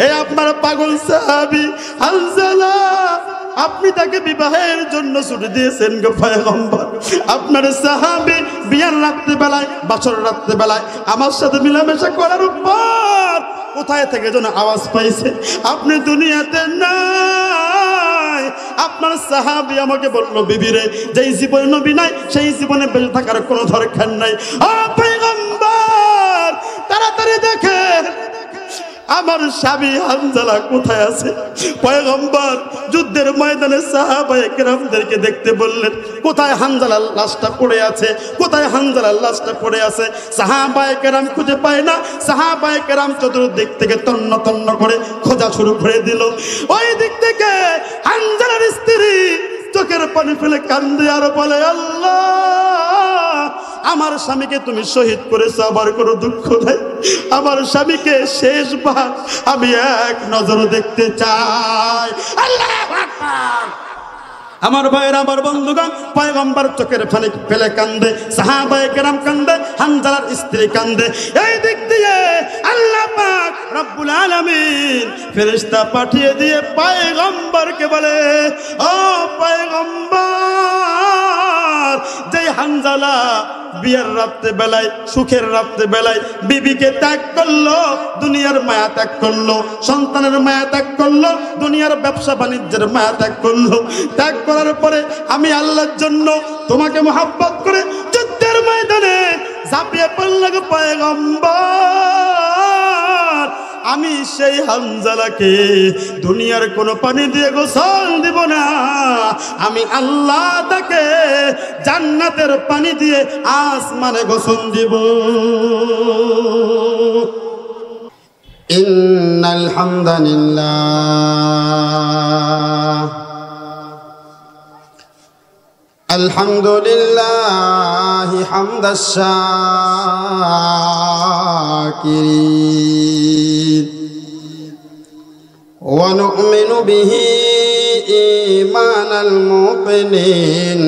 এই আপনার পাগল সাহাবী হানজালা, আপনি তাকে বিবাহের জন্য ছুটি দিয়েছেন গো পয়গম্বর। আপনার সাহাবী বিয়ার রাত্রিবেলায়, বাসর রাত্রিবেলায় আমার সাথে মিলামেশা করার পর কোথায় থেকে যেন আওয়াজ পাইছে আপনি দুনিয়াতে নাই। আপনার সাহাবী আমাকে বলল, বিবি রে, যেই জীবনে নবী নাই সেই জীবনে বেঁচে থাকার কোনো দরকার নাই। ও পয়গম্বর, তাড়াতাড়ি দেখেন আমার স্বামী হানজালা কোথায় আছে। পয়গম্বর যুদ্ধের ময়দানে সাহাবায়ে কেরামদেরকে দেখতে বললেন, কোথায় হানজালার লাশটা পড়ে আছে, কোথায় হানজালার লাশটা পড়ে আছে। সাহাবায়ে কেরাম খুঁজে পায় না। সাহাবায়ে কেরাম চতুর্দিক থেকে তন্ন তন্ন করে খোঁজা শুরু করে দিল। ওই দিক থেকে হানজালার স্ত্রী চোখের পানি ফেলে কান্দে আর বলে, আল্লাহ, আমার স্বামীকে তুমি শহীদ করেছো, আবার কোনো দুঃখ নাই। আমার স্বামীকে শেষবার আমি এক নজর দেখতে চাই। আল্লাহু আকবার। আমার ভাইয়েরা, আমার বন্ধুগণ, পয়গম্বর চোখের পানি ফেলে কান্দে, সাহাবায়ে কেরাম কান্দে, হানজালার স্ত্রী কান্দে। এই দিক দিয়ে আল্লাহ পাক রব্বুল আলামিন ফেরেশতা পাঠিয়ে দিয়ে পয়গম্বরকে বলে, ও পয়গম্বর, যেই হানজালা বিয়ের রাত্রে বেলায়, সুখের রাত্রে বেলায় বিবিকে ত্যাগ করলো, দুনিয়ার মায়া ত্যাগ করলো, সন্তানের মায়া ত্যাগ করলো, দুনিয়ার ব্যবসা বাণিজ্যের মায়া ত্যাগ করলো, ত্যাগ করার পরে আমি আল্লাহর জন্য তোমাকে মহব্বত করে যুদ্ধের ময়দানে ঝাঁপিয়ে পড়ল গো পয়গম্বর। আমি সেই হানজালাকে দুনিয়ার কোনো পানি দিয়ে গোসল দিব না, আমি আল্লাহ তাকে জান্নাতের পানি দিয়ে আসমানে গোসল দিব। ইন্নাল হামদালিল্লাহ, আলহামদুলিল্লাহ হামদাশ শাকিরিন, ওয়া নু'মিনু বিহি ঈমানাল মুকিনিন,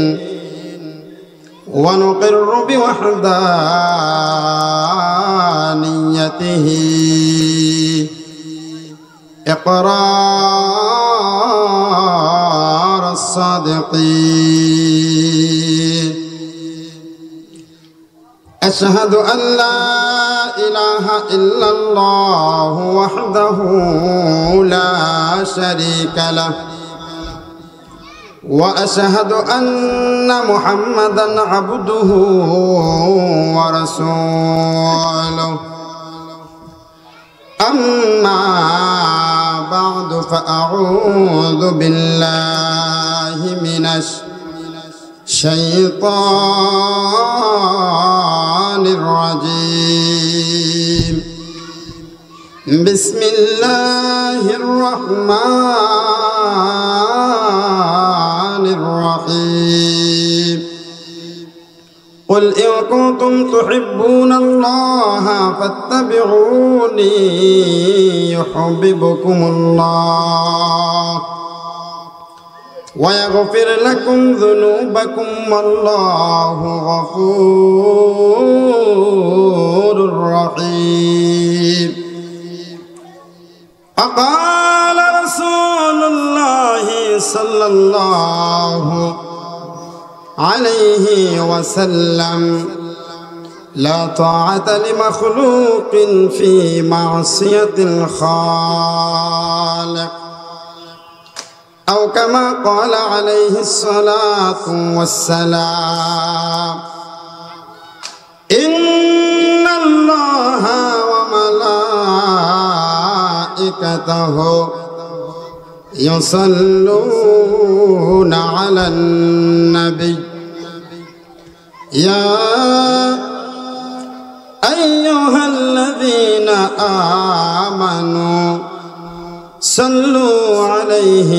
ওয়া নুকিররু বিওয়াহদানিয়্যাতিহি ইকরারাস সাদিকিন। أشهد أن لا إله إلا الله وحده لا شريك له، وأشهد أن محمدًا عبده ورسوله. أما بعد، فأعوذ بالله من الشيطان الرجيم. بسم الله الرحمن الرحيم. قل إن كنتم تحبون الله فاتبعوني يحببكم الله ويغفر لكم ذنوبكم والله غفور رحيم. فقال رسول الله صلى الله عليه وسلم: لا طاعة لمخلوق في معصية الخالق، أو كما قال عليه الصلاة والسلام: إن الله وملائكته يصلون على النبي يا أيها الذين آمنوا صلوا عليه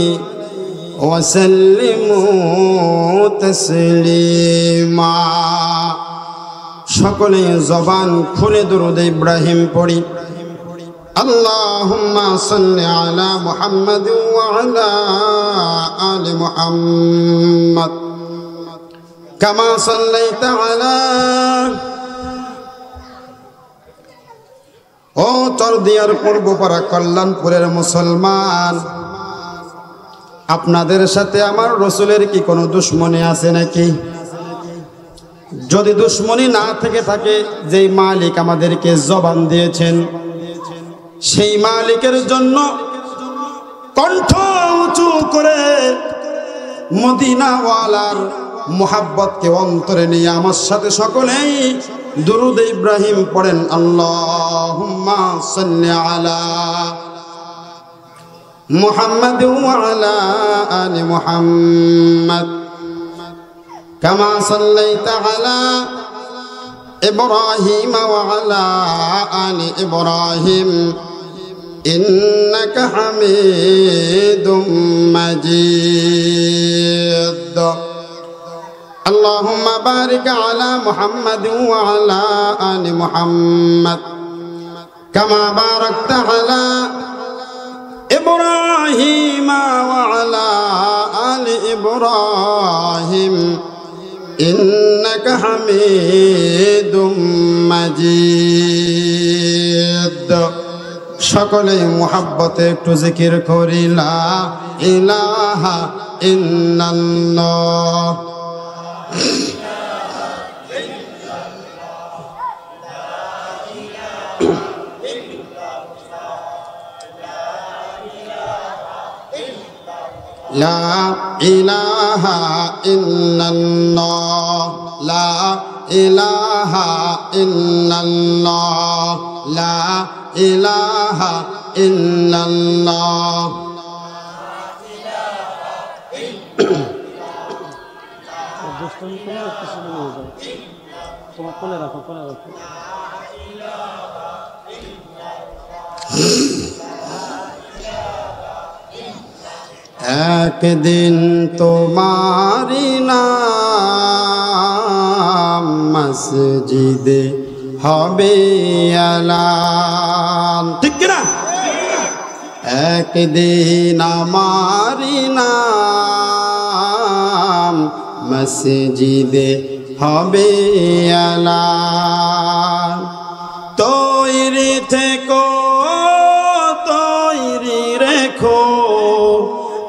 وسلموا تسليما. সকলে জবান খুলে দরুদ ইব্রাহিম পড়ি। اللهم صل على محمد وعلى آل محمد كما صليت على ও চরদিয়ার পূর্বপাড়া কল্যাণপুরের মুসলমান, আপনাদের সাথে আমার রসুলের কি কোনো দুশ্মনী আছে নাকি? যদি দুশ্মনী না থেকে থাকে, যেই মালিক আমাদেরকে জবান দিয়েছেন সেই মালিকের জন্য কণ্ঠ উঁচু করে মদিনাওয়ালার মুহাব্বতকে অন্তরে নিয়ে আমার সাথে সকলেই দুরুদ ইব্রাহিম পড়েন। আল্লাহুম্মা সাল্লি আলা মুহাম্মাদ ওয়া আলা আলি মুহাম্মাদ কামা সাল্লাইতা আলা ইব্রাহিম ওয়া আলা আলি ইব্রাহিম ইন্নাকা হামিদুম মাজিদ। اللهم بارك على محمد وعلى آل محمد كما باركت على إبراهيم وعلى آل إبراهيم إنك حميد مجيد। সকলে মুহাব্বতে একটু জিকির করি লা ইলাহা ইল্লাল্লাহ। লা ইলাহা ইল্লাল্লাহ, লা ইলাহা ইল্লাল্লাহ, লা ইলাহা ইল্লাল্লাহ। একদিন তোমারি নাম মসজিদে হবে এলান, ঠিক কিনা? একদিন আমারি নাম মসজিদে হবে এলান। তৈরি থেকো, তৈরি রেখো,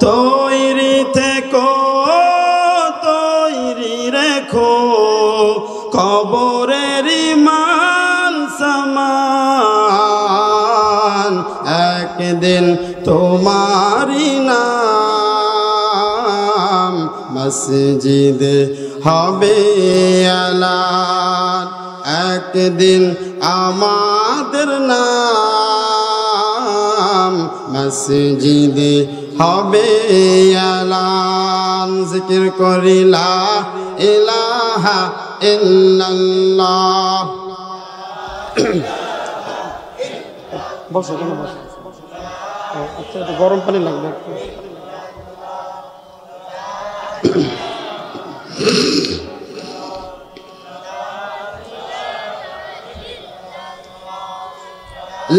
তৈরি থেকো, তৈরি রেখো, কবরের মান সমান। একদিন তোমারি নাম মসজিদে হবে এলান। একদিন আমাদের নাম মসজিদে হবে এলান। জিকির করি লা ইলাহা ইল্লাল্লাহ। বসো কেন বসো? আচ্ছা, একটু গরম পানি লাগবে একটু।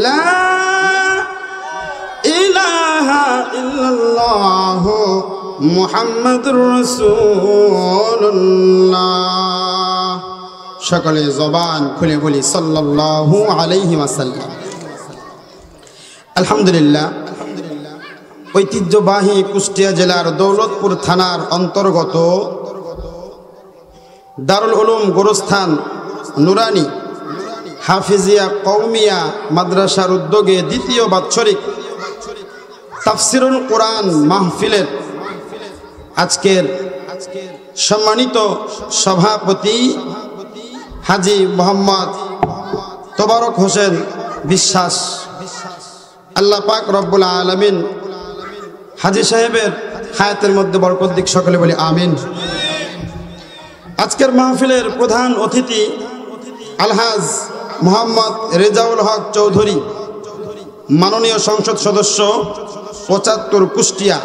লা ইলাহা ইল্লাল্লাহ মুহাম্মাদুর রাসূলুল্লাহ। সকলে জবান খুলে বলি সাল্লাল্লাহু আলাইহি ওয়াসাল্লাম। আলহামদুলিল্লাহ, ঐতিহ্যবাহী কুষ্টিয়া জেলার দৌলতপুর থানার অন্তর্গত দারুল উলুম গোরস্থান নুরানি হাফিজিয়া কওমিয়া মাদ্রাসার উদ্যোগে দ্বিতীয় বাৎসরিক তাফসিরুল কোরআন মাহফিলের আজকের সম্মানিত সভাপতি হাজী মোহাম্মদ তোবারক হোসেন বিশ্বাস, আল্লাহ পাক রব্বুল আলামিন হাজী সাহেবের হায়াতের মধ্যে বরকত দিক, সকলে বলি আমিন। আজকের মাহফিলের প্রধান অতিথি আলহাজ মোহাম্মদ রেজাউল হক চৌধুরী, মাননীয় সংসদ সদস্য ৭৫ কুষ্টিয়া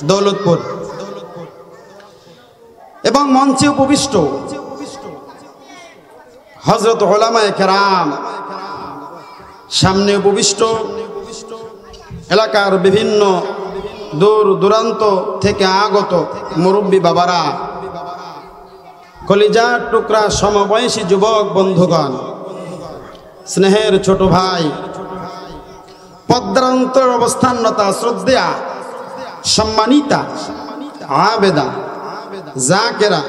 দৌলতপুর, এবং মঞ্চে উপবিষ্ট হযরত উলামায়ে কেরাম, সামনে উপবিষ্ট এলাকার বিভিন্ন দূর দূরান্ত থেকে আগত মুরব্বী বাবারা, কলিজার টুকরা সমবয়সী যুবক বন্ধুগণ, স্নেহের ছোট ভাই পদ্মার অন্তর অবস্থানরতা শ্রদ্ধেয়া সম্মানিতা আবেদা জাকেরা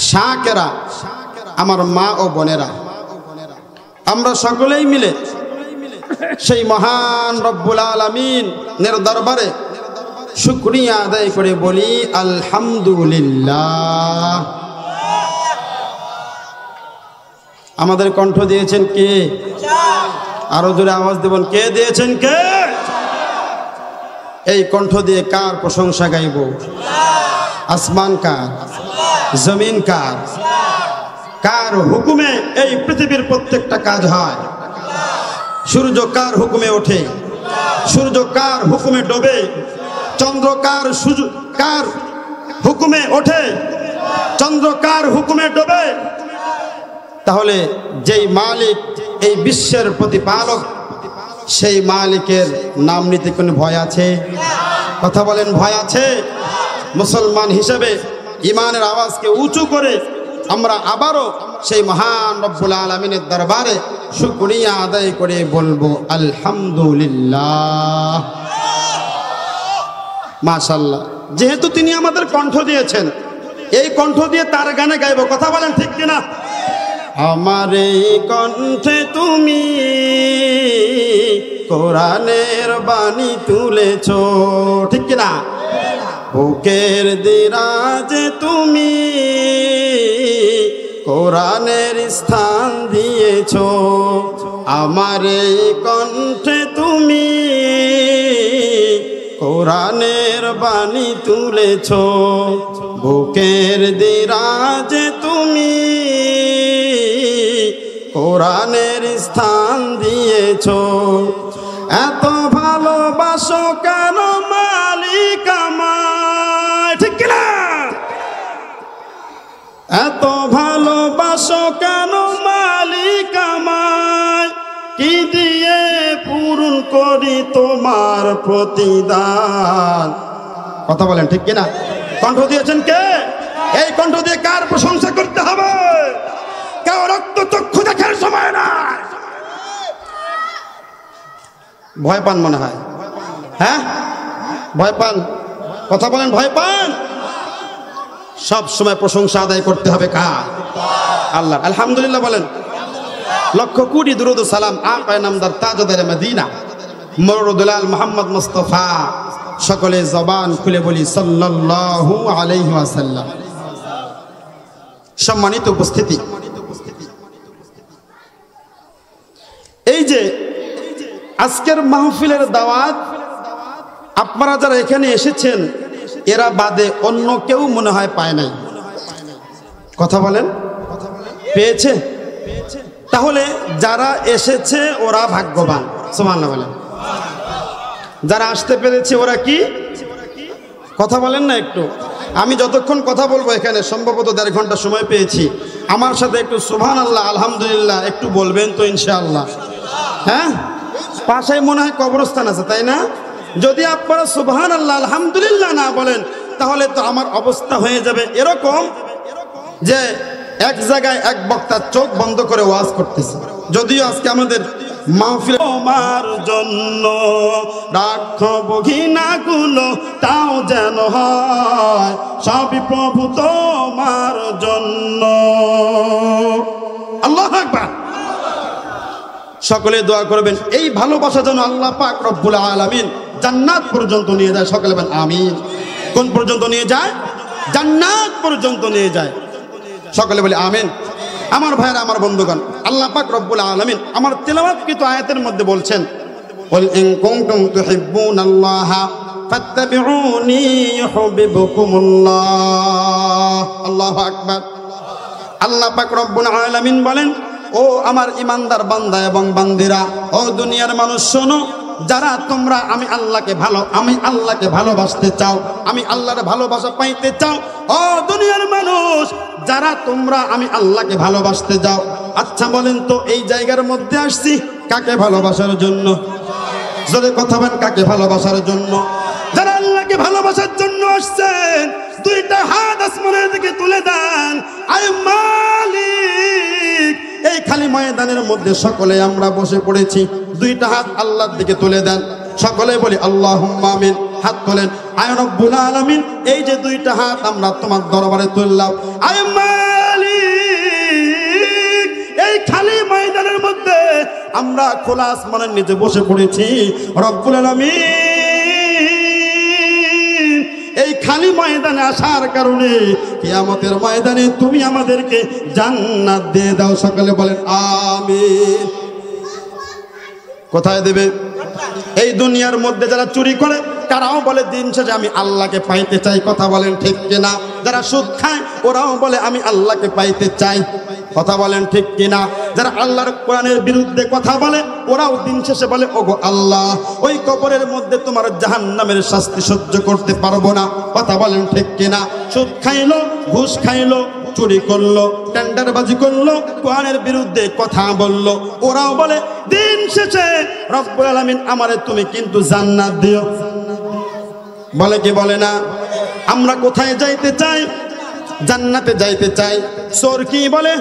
শাকেরা আমার মা ও বোনেরা, আমরা সকলেই মিলে সেই মহান রব্বুল আলামিনের দরবারে শুকরিয়া আদায় করে বলি আলহামদুলিল্লাহ। আমাদের কণ্ঠ দিয়েছেন কে? আরো জোরে আওয়াজ দেবেন, কে দিয়েছেন? কে? এই কণ্ঠ দিয়ে কার প্রশংসা গাইব? আসমান কার? জমিন কার? কার হুকুমে এই পৃথিবীর প্রত্যেকটা কাজ হয়? সূর্য কার হুকুমে ওঠে? সূর্য কার হুকুমে ডোবে? চন্দ্র কার হুকুমে ওঠে? চন্দ্র কার হুকুমে ডোবে? তাহলে যেই মালিক এই বিশ্বের প্রতিপালক, সেই মালিকের নাম নিতে কোনো ভয় আছে? কথা বলেন, ভয় আছে? মুসলমান হিসেবে ইমানের আওয়াজকে উঁচু করে আমরা আবারও সেই মহান রব্বুল আলামিনের দরবারে শুকরিয়া আদায় করে বলবো আলহামদুলিল্লাহ। মাশাআল্লাহ, যেহেতু তিনি আমাদের কণ্ঠ দিয়েছেন, এই কণ্ঠ দিয়ে তার গানে গাইব। কথা বলেন ঠিক কিনা? আমার এই কণ্ঠে তুমি কোরআনের বাণী তুলেছ, ঠিক কিনা? বুকের দিরাজে তুমি কোরআনের স্থান দিয়েছ। আমার এই কণ্ঠে তুমি কোরআনের বাণী তুলেছ, বুকের দিরাজে তুমি কোরআনের স্থান দিয়েছ। এত ভালোবাসো কেন মালিক আমায়, ঠিক কিনা? এত ভালোবাসো কেন মালিক আমায়, কি দিয়ে পূরণ করি তোমার প্রতিদান। কথা বলেন ঠিক কিনা? কণ্ঠ দিয়েছেন কে? এই কণ্ঠ দিয়ে কার প্রশংসা করতে হবে? কেউ রক্ত চক্ষু দেখার সময় নাই। ভয় পান মনে হয়, হ্যাঁ ভয় পান? কথা বলেন, ভয় পান? সব সময় প্রশংসা আদায় করতে হবে কার? আল্লাহ। আলহামদুলিল্লাহ বলেন। লক্ষ কোটি দুরূদ ও সালাম আকায়ে নামদার তাজদারে মদিনা মরদুলাল মুহাম্মদ মুস্তাফা, সকলে জবান খুলে বলি সাল্লাল্লাহু আলাইহি ওয়াসাল্লাম। সম্মানিত উপস্থিতি, এই যে আজকের মাহফিলের দাওয়াত, আপনারা যারা এখানে এসেছেন এরা বাদে অন্য কেউ মনে হয় পায় নাই। কথা বলেন, পেয়েছে? তাহলে যারা এসেছে ওরা ভাগ্যবান। সুবহানাল্লাহ বলেন। যারা আসতে পেরেছে ওরা কি? কথা বলেন না একটু। আমি যতক্ষণ কথা বলবো এখানে সম্ভবত 1.5 ঘন্টা সময় পেয়েছি, আমার সাথে একটু সুবহানাল্লাহ আলহামদুলিল্লাহ একটু বলবেন তো ইনশাআল্লাহ? হ্যাঁ, পাশায় মনে হয় কবরস্থান আছে, তাই না? যদি আপনারা সুবহানাল্লাহ আলহামদুলিল্লাহ না বলেন তাহলে তো আমার অবস্থা হয়ে যাবে এরকম যে এক জায়গায় এক বক্তা চোখ বন্ধ করে ওয়াজ করতেছে। যদিও আজকে আমাদের মাহফিল তোমার জন্য রাখব ঘৃণাগুলো তাও যেন হয় সবই প্রভু তোমার জন্য। আল্লাহু আকবার। সকলে দোয়া করবেন এই ভালোবাসা যেন আল্লাহ পাক রব্বুল আলামিন জান্নাত পর্যন্ত নিয়ে যায়। সকলে বলেন আমিন। কোন পর্যন্ত নিয়ে যায়? জান্নাত পর্যন্ত নিয়ে যায়। সকলে বলে আমিন। আমার ভাইরা, আমার বন্ধুগণ, আল্লাহ পাক রব্বুল আলামিন আমার তেলাওয়াতকৃত আয়াতের মধ্যে বলছেন, কুল ইন কুনতুম তুহিব্বুনাল্লাহা ফাত্তাবিউনি ইউহিব্বুকুমুল্লাহ। আল্লাহু আকবার। আল্লাহ পাক রব্বুল আলামিন বলেন, ও আমার ইমানদার বান্দা এবং বান্দিরা, ও দুনিয়ার মানুষ শোনো, যারা তোমরা আমি আল্লাহকে ভালোবাসতে চাও, আমি আল্লাহর ভালোবাসা পাইতে চাও, ও দুনিয়ার মানুষ যারা তোমরা আমি আল্লাহকে ভালোবাসতে যাও। আচ্ছা বলেন তো এই জায়গার মধ্যে আসছি কাকে ভালোবাসার জন্য? যদি কথা বলেন কাকে ভালোবাসার জন্য? যারা আল্লাহকে ভালোবাসার জন্য আসছেন দুইটা হাত আসমানের দিকে তুলে দেন। আয় মালিক, এই খালি ময়দানের মধ্যে সকলে আমরা বসে পড়েছি, দুইটা হাত আল্লাহর দিকে তুলে দেন, সকলে বলি আল্লাহুম্মা আমিন। হাত তোলেন। আয় রব্বুল আলামিন, এই যে দুইটা হাত আমরা তোমার দরবারে তুললাম, আয় মালিক, এই খালি ময়দানের মধ্যে আমরা খোলা আসমানের নিচে বসে পড়েছি রব্বুল আলামিন। এই খালি ময়দানে আসার কারণে কিয়ামতের ময়দানে তুমি আমাদেরকে জান্নাত দিয়ে দাও, সকলে বলেন আমিন। কোথায় দেবে? এই দুনিয়ার মধ্যে যারা চুরি করে তারাও বলে দিন শেষে আমি আল্লাহকে পাইতে চাই, কথা বলেন ঠিক কিনা? যারা সুদ খায় ওরাও বলে আমি আল্লাহকে পাইতে চাই, কথা বলেন ঠিক কিনা? যারা আল্লাহর কোরআনের বিরুদ্ধে কথা বলে ওরাও দিন শেষে বলে ওগো আল্লাহ, ওই কবরের মধ্যে তোমার জাহান্নামের শাস্তি সহ্য করতে পারবো না, কথা বলেন ঠিক কিনা? সুদ খাইলো, ঘুষ খাইলো, চুরি করলো, টেন্ডারবাজি করলো, কোরআনের বিরুদ্ধে কথা বললো, ওরাও বলে দিন শেষে রব্বুল আলামিন আমারে তুমি কিন্তু জান্নাত দিও। বলে কি বলে না? আমরা কোথায় যাইতে চাই? জান্নাতে যাইতে চাই। চোর কি বলে?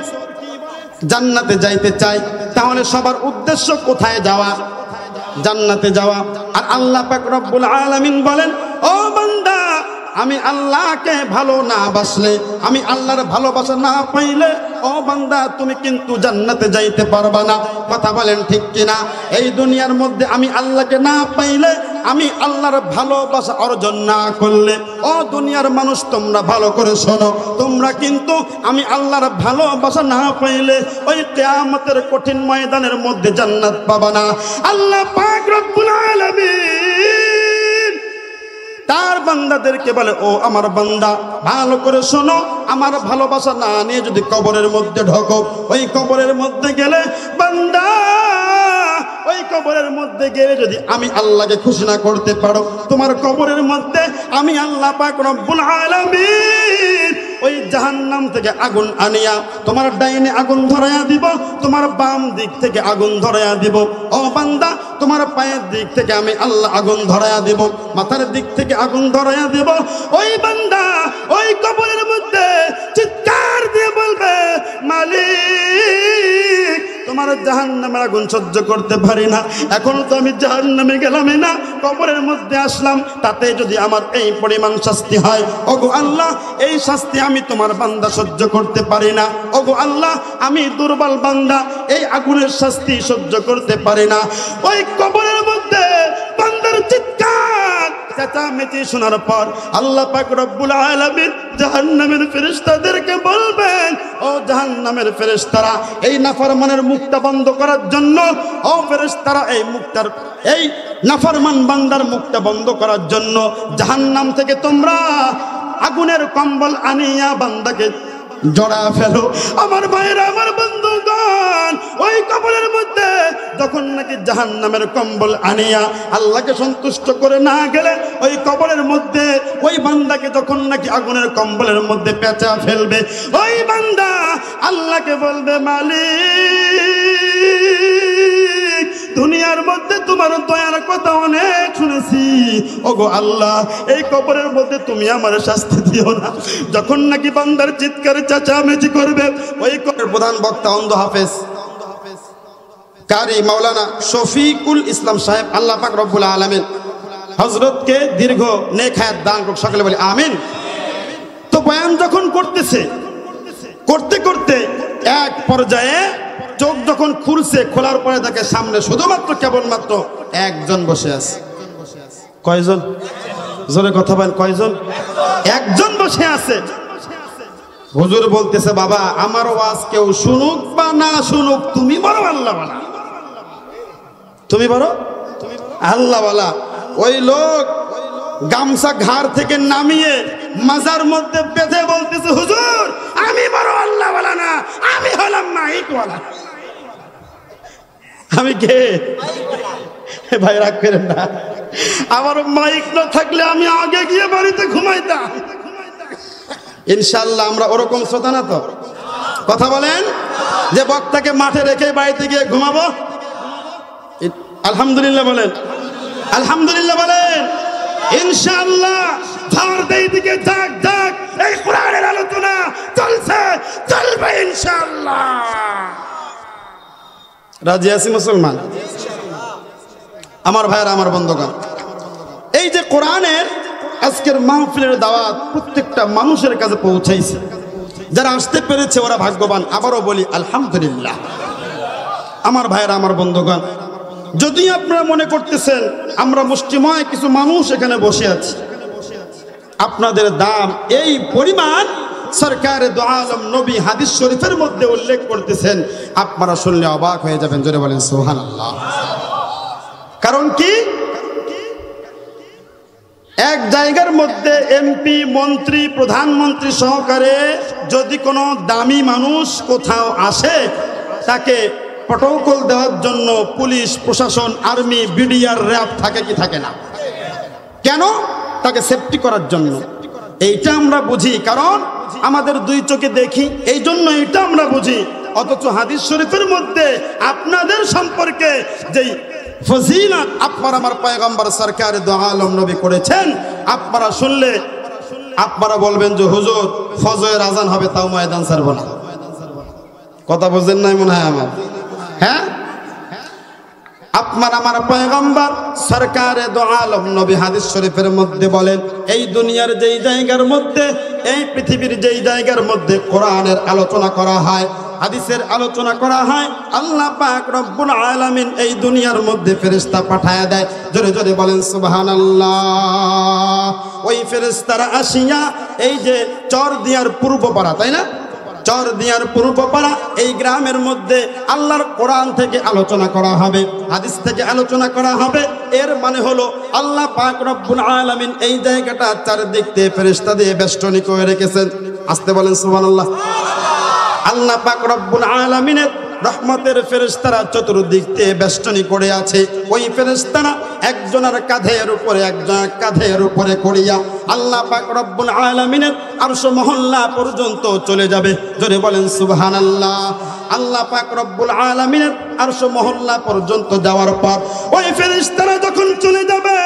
জান্নাতে যাইতে চাই। তাহলে সবার উদ্দেশ্য কোথায় যাওয়া? জান্নাতে যাওয়া। আর আল্লাহ পাক রব্বুল আলামিন বলেন, ও বান্দা, আমি আল্লাহকে ভালো না বাসলে, আমি আল্লাহর ভালোবাসা না পাইলে ও বান্দা তুমি কিন্তু জান্নাতে যাইতে পারবা না, কথা বলেন ঠিক কিনা? এই দুনিয়ার মধ্যে আমি আল্লাহকে না পাইলে, আমি আল্লাহর ভালোবাসা অর্জন না করলে, ও দুনিয়ার মানুষ তোমরা ভালো করে শোনো, তোমরা কিন্তু আমি আল্লাহর ভালোবাসা না পাইলে ওই কিয়ামতের কঠিন ময়দানের মধ্যে জান্নাত পাবা না। আল্লাহ পাক রব্বুল আলামিন তার বান্দাদেরকে বলে, ও আমার বান্দা ভালো করে শোনো, আমার ভালোবাসা না নিয়ে যদি কবরের মধ্যে ঢোকো, ওই কবরের মধ্যে গেলে বান্দা, ওই কবরের মধ্যে গেলে যদি আমি আল্লাহকে খুশি না করতে পারো, তোমার কবরের মধ্যে আমি আল্লাহ পাক রব্বুল আলামিন ওই জাহান্নাম থেকে আগুন আনিয়া তোমার ডাইনে আগুন ধরাইয়া দিব, তোমার বাম দিক থেকে আগুন ধরাইয়া দিব। ও বান্দা, তোমার পায়ের দিক থেকে আমি আল্লাহ আগুন ধরাইয়া দিব, মাথার দিক থেকে আগুন ধরাইয়া দিব। ওই বান্দা ওই কবরের মধ্যে চিৎকার দিয়ে বলবে, মালিক, তোমার জাহান্নামের আগুন সহ্য করতে পারি না, এখন তো আমি জাহান্নামে গেলামই না, কবরের মধ্যে আসলাম, তাতে যদি আমার এই পরিমাণ শাস্তি হয়, ওগো আল্লাহ, এই শাস্তি আমি তোমার বান্দা সহ্য করতে পারি না, ওগো আল্লাহ, আমি দুর্বল বান্দা, এই আগুনের শাস্তি সহ্য করতে পারি না। ওই কবরের মধ্যে বান্দার চিৎকার চেঁচামেচি শোনার পর আল্লাহ পাক রব্বুল আলামিন জাহান্নামের ফেরেশতাদেরকে বলবেন, ও জাহান্নামের ফেরেশতারা, এই নাফরমানের মুখটা বন্ধ করার জন্য, ও ফেরেশতারা, এই নাফরমান বান্দার মুখটা বন্ধ করার জন্য জাহান্নাম থেকে তোমরা আগুনের কম্বল আনিয়া বান্দাকে জড়া ফেলো। আমার ভাইরা, আমার বন্ধুগণ, ওই কবরের মধ্যে যখন নাকি জাহান্নামের কম্বল আনিয়া আল্লাহকে সন্তুষ্ট করে না গেলে, ওই কবরের মধ্যে ওই বান্দাকে যখন নাকি আগুনের কম্বলের মধ্যে পেঁচা ফেলবে, ওই বান্দা আল্লাহকে বলবে, মালিক, দুনিয়ার মধ্যে তোমার দয়ার কথা অনেক শুনেছি, ওগো আল্লাহ, এই কবরের মধ্যে তুমি আমার শাস্তি দিও না। যখন নাকি বান্দার চিৎকার চেঁচামেচি করবে, ওই প্রধান বক্তা অন্ধ হাফেজ কারি মাওলানা শফিকুল ইসলাম সাহেব, আল্লাহ পাক রব্বুল আলামিন হযরতকে দীর্ঘ নেক হায়াত দান করুক, সকলে বলি আমিন। তো বয়ান যখন করতেছে, করতে করতে এক পর্যায়ে চোখ যখন খুলছে, খোলার পরে তাকে সামনে শুধুমাত্র কেবলমাত্র একজন বসে আছে। কয়জন? জোরে কথা বলেন, কয়জন? একজন বসে আছে। হুজুর বলতেছে, বাবা, আমার ওয়াজ কেউ শুনুক বা না শুনুক, তুমি বড় আল্লাহওয়ালা, তুমি বড় আল্লাহওয়ালা। ওই লোক গামছা ঘাড় থেকে নামিয়ে মাজার মধ্যে বেঁধে বলতেছে, হুজুর, আমি বড় আল্লাহওয়ালা না, আমি হলাম মাইকওয়ালা। আমি কে? ভাই রাগ করেন না, আমার মাইক না থাকলে আমি আগে গিয়ে বাড়িতে ঘুমাইতাম। ইনশাআল্লাহ আমরা ওরকম শ্রোতা না তো? কথা বলেন, যে বক্তাকে মাঠে রেখে বাড়িতে গিয়ে ঘুমাবো? আলহামদুলিল্লাহ বলেন, আলহামদুলিল্লাহ বলেন। ইনশাআল্লাহ ঝড় দেই দিকে জাগ জাগ, এই কোরআনের আলোচনা চলছে, চলবে ইনশাআল্লাহ। রাজি আছি মুসলমান? আমার ভাইয়েরা, আমার বন্ধুগণ, এই যে কোরআনের আজকের মাহফিলের দাওয়াত প্রত্যেকটা মানুষের কাছে পৌঁছাইছে। যারা আসতে পেরেছে ওরা ভাগ্যবান। আবারও বলি আলহামদুলিল্লাহ। আমার ভাইয়েরা, আমার বন্ধুগণ, যদি আপনারা মনে করতেছেন আমরা মুষ্টিময় কিছু মানুষ এখানে বসে আছি, আপনাদের দাম এই পরিমাণ সরকারে দু আলম নবী হাদিস শরীফের মধ্যে উল্লেখ করতেছেন, আপনারা শুনলে অবাক হয়ে যাবেন। জোরে বলেন সুবহানাল্লাহ। কারণ কি, এক জায়গার মধ্যে এমপি, মন্ত্রী, প্রধানমন্ত্রী সহকারে যদি কোনো দামি মানুষ কোথাও আসে, তাকে প্রটোকল দেওয়ার জন্য পুলিশ প্রশাসন, আর্মি, বিডিআর, র্যাব থাকে কি থাকে না? কেন? তাকে সেফটি করার জন্য। এইটা আমরা বুঝি, কারণ আমাদের দুই চোখে দেখি, এই জন্য এটা আমরা বুঝি। অথচ হাদিস শরীফের মধ্যে আপনাদের সম্পর্কে যেই ফজিলত আপনারা আমার পয়গম্বর সরকারে দু আলম নবী করেছেন, আপনারা শুনলে আপনারা বলবেন যে হুজুর ফজরের আজান হবে তাও ময়দান ছাড়বো না। কথা বুঝেন নাই মনে হয় আমার? হ্যাঁ, আপনার আমার পয়গম্বর সরকারে দু আলম নবী হাদিস শরীফের মধ্যে বলেন, এই দুনিয়ার যেই জায়গার মধ্যে, এই পৃথিবীর যেই জায়গার মধ্যে কোরআনের আলোচনা করা হয়, হাদিসের আলোচনা করা হয়, আল্লাহ পাক রব্বুল আলামিন এই দুনিয়ার মধ্যে ফেরেশতা পাঠায়া দেয়। জোরে জোরে বলেন সুবহানাল্লাহ। ওই ফেরেশতারা আসিয়া এই যে চর দিয়ার পূর্ব পাড়া, তাই না? চর দিয়ার পূর্ব পাড়া এই গ্রামের মধ্যে আল্লাহর কোরআন থেকে আলোচনা করা হবে, হাদিস থেকে আলোচনা করা হবে। এর মানে হলো আল্লাহ পাক রব্বুল আলামিন এই জায়গাটা চারদিক থেকে ফেরেশতা দিয়ে বেষ্টনী করে রেখেছেন। আসতে বলেন সুবহানাল্লাহ। আল্লাহ পাক রব্বুল আলামিনের রহমতের ফেরেশতারা চতুর্দিক থেকে বেষ্টনী করে আছে। ওই ফেরেশতারা একজনের কাঁধের উপরে একজনের কাঁধের উপরে করিয়া আল্লাহ পাক রব্বুল আলামিনের আরশ মহল্লা পর্যন্ত চলে যাবে। জোরে বলেন সুবহানাল্লাহ। আল্লাহ পাক রব্বুল আলামিনের আরশ মহল্লা পর্যন্ত যাওয়ার পর ওই ফেরেশতারা যখন চলে যাবে,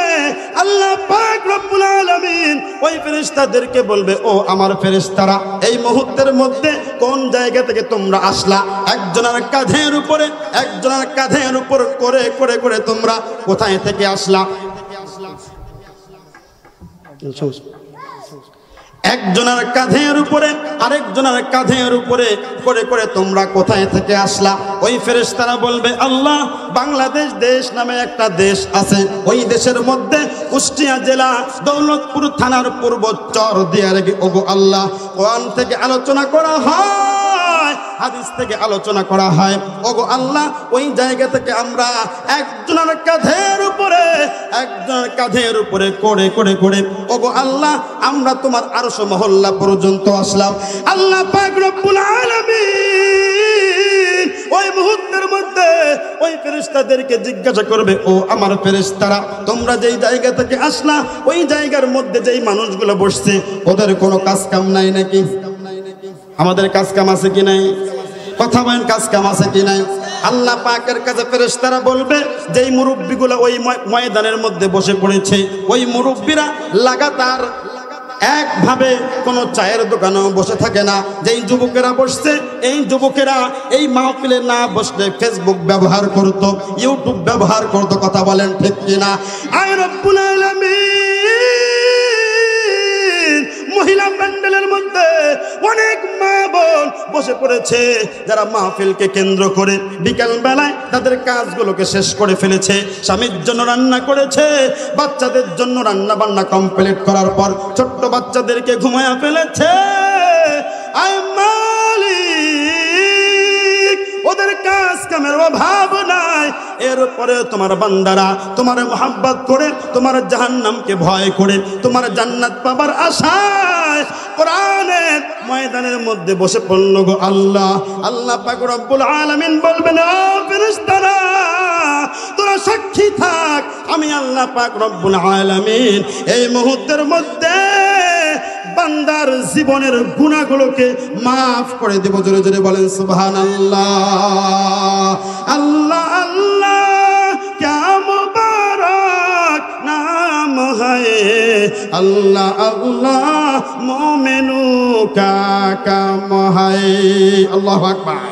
আল্লাহ পাক রব্বুল আলামিন ওই ফেরেশতাদেরকে বলবে, ও আমার ফেরেশতারা, এই মুহূর্তের মধ্যে কোন জায়গা থেকে তোমরা আসলা? একজনের কাঁধের উপরে একজনের কাঁধের উপর করে করে করে তোমরা কোথায় থেকে আসলা? একজনের কাঁধের উপরে আরেকজনের কাঁধের উপরে করে করে তোমরা কোথায় থেকে আসলা? ওই ফেরেশতারা বলবে, আল্লাহ, বাংলাদেশ দেশ নামে একটা দেশ আছে, ওই দেশের মধ্যে কুষ্টিয়া জেলা দৌলতপুর থানার পূর্ব চর দিয়ার ওগো আল্লাহ, কোরআন থেকে আলোচনা করা হয়, হাদিস থেকে আলোচনা করা হয়। ওগো আল্লাহ, ওই জায়গা থেকে আমরা একজনের কাঁধের উপরে একজনের কাঁধের উপরে করে করে করে ওগো আল্লাহ আমরা তোমার আরশ মহল্লা পর্যন্ত আসলাম। আল্লাহ পাক রব্বুল আলামিন ওই মুহূর্তের মধ্যে ওই ফেরেশতাদেরকে জিজ্ঞাসা করবে, ও আমার ফেরেশতারা, তোমরা যেই জায়গা থেকে আসলা ওই জায়গার মধ্যে যেই মানুষগুলো বসছে ওদের কোনো কাজ কাম নাই নাকি? আমাদের কাজ কাম আছে কি নাই? কথা বলেন, কাজ কাম আছে কি নাই? আল্লাহ পাকের কাছে ফেরেশতারা বলবে, যেই মুরব্বিগুলো ওই ময়দানের মধ্যে বসে পড়েছে, ওই মুরব্বিরা লাগাতার একভাবে কোনো চায়ের দোকানেও বসে থাকে না। যেই যুবকেরা বসছে, এই যুবকেরা এই মাহফিলে না বসলে ফেসবুক ব্যবহার করতো, ইউটিউব ব্যবহার করতো। কথা বলেন ঠিক কিনা? আয় রব্বুল আলামিন মহিলা প্যান্ডেলের মধ্যে অনেক মা বোন বসে পড়েছে, যারা মাহফিলকে কেন্দ্র করে বিকাল বেলায় তাদের কাজগুলোকে শেষ করে ফেলেছে। স্বামীর জন্য রান্না করেছে, বাচ্চাদের জন্য রান্না বান্না কমপ্লিট করার পর ছোট্ট বাচ্চাদেরকে ঘুমায়া ফেলেছে। আয় মালিক, ওদের কাজ কামের অভাব নাই। এরপরে তোমার বান্দারা তোমার মোহাব্বত করে, তোমার জাহান্নামকে ভয় করে, তোমার জান্নাত পাবার আশায় কোরআনের ময়দানের মধ্যে বসে পড়ল গো আল্লাহ। আল্লাহ পাক রব্বুল আলামিন বলবেন, ও ফেরেশতারা, তোরা সাক্ষী থাক, আমি আল্লাহ পাক রব্বুল আলামিন এই মুহূর্তের মধ্যে বান্দার জীবনের গুনাহগুলোকে মাফ করে দেব। জোরে জোরে বলেন সুবহানাল্লাহ। আল্লাহ আল্লাহ क्या मुबारक नाम है, अल्लाह अल्लाह मोमिनों का काम है। अल्लाहु আকবার।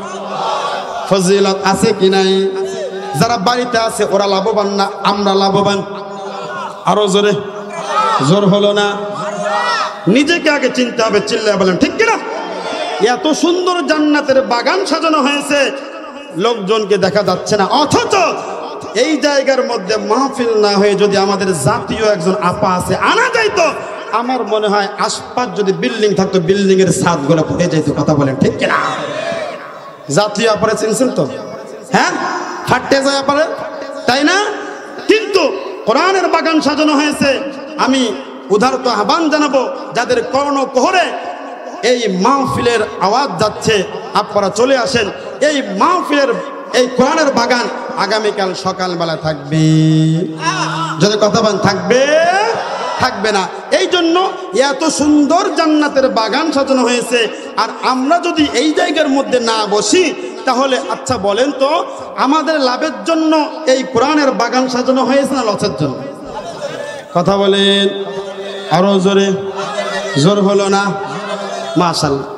ফজিলত আছে কি নাই? যারা বাড়িতে আছে ওরা লাভবান না আমরা লাভবান? আরো জোরে, জোর হলো না? নিজেকে আগে চিনতে হবে, চিল্লায় বলেন ঠিক কিনা? এত সুন্দর জান্নাতের বাগান সাজানো হয়েছে, লোকজনকে দেখা যাচ্ছে না, অথচ এই জায়গার মধ্যে মাহফিল না হয়ে যদি আমাদের জাতীয় একজন আপা আছে আনা যাইতো, আমার মনে হয় আশপাশ যদি বিল্ডিং থাকতো বিল্ডিং এর ছাদ গুলো পড়ে যেত। কথা বলেন ঠিক কিনা? জাতীয় আপারে চিনছেন তো? হ্যাঁ, ফাটতে যায় আপারে, তাই না? কিন্তু কোরআনের বাগান সাজানো হয়েছে। আমি উদারত আহ্বান জানাবো, যাদের কর্ণকোহরে এই মাহফিলের আওয়াজ যাচ্ছে, আপনারা চলে আসেন। এই মাহফিলের এই কোরআনের বাগান আগামীকাল সকালবেলা থাকবে। যদি কথা বলেন থাকবে, থাকবে না? এই জন্য এত সুন্দর জান্নাতের বাগান সাজানো হয়েছে, আর আমরা যদি এই জায়গার মধ্যে না বসি তাহলে আচ্ছা বলেন তো, আমাদের লাভের জন্য এই কোরআনের বাগান সাজানো হয়েছে না লসের জন্য? কথা বলেন আরো জোরে, জোর হলো না? মাশাআল্লাহ।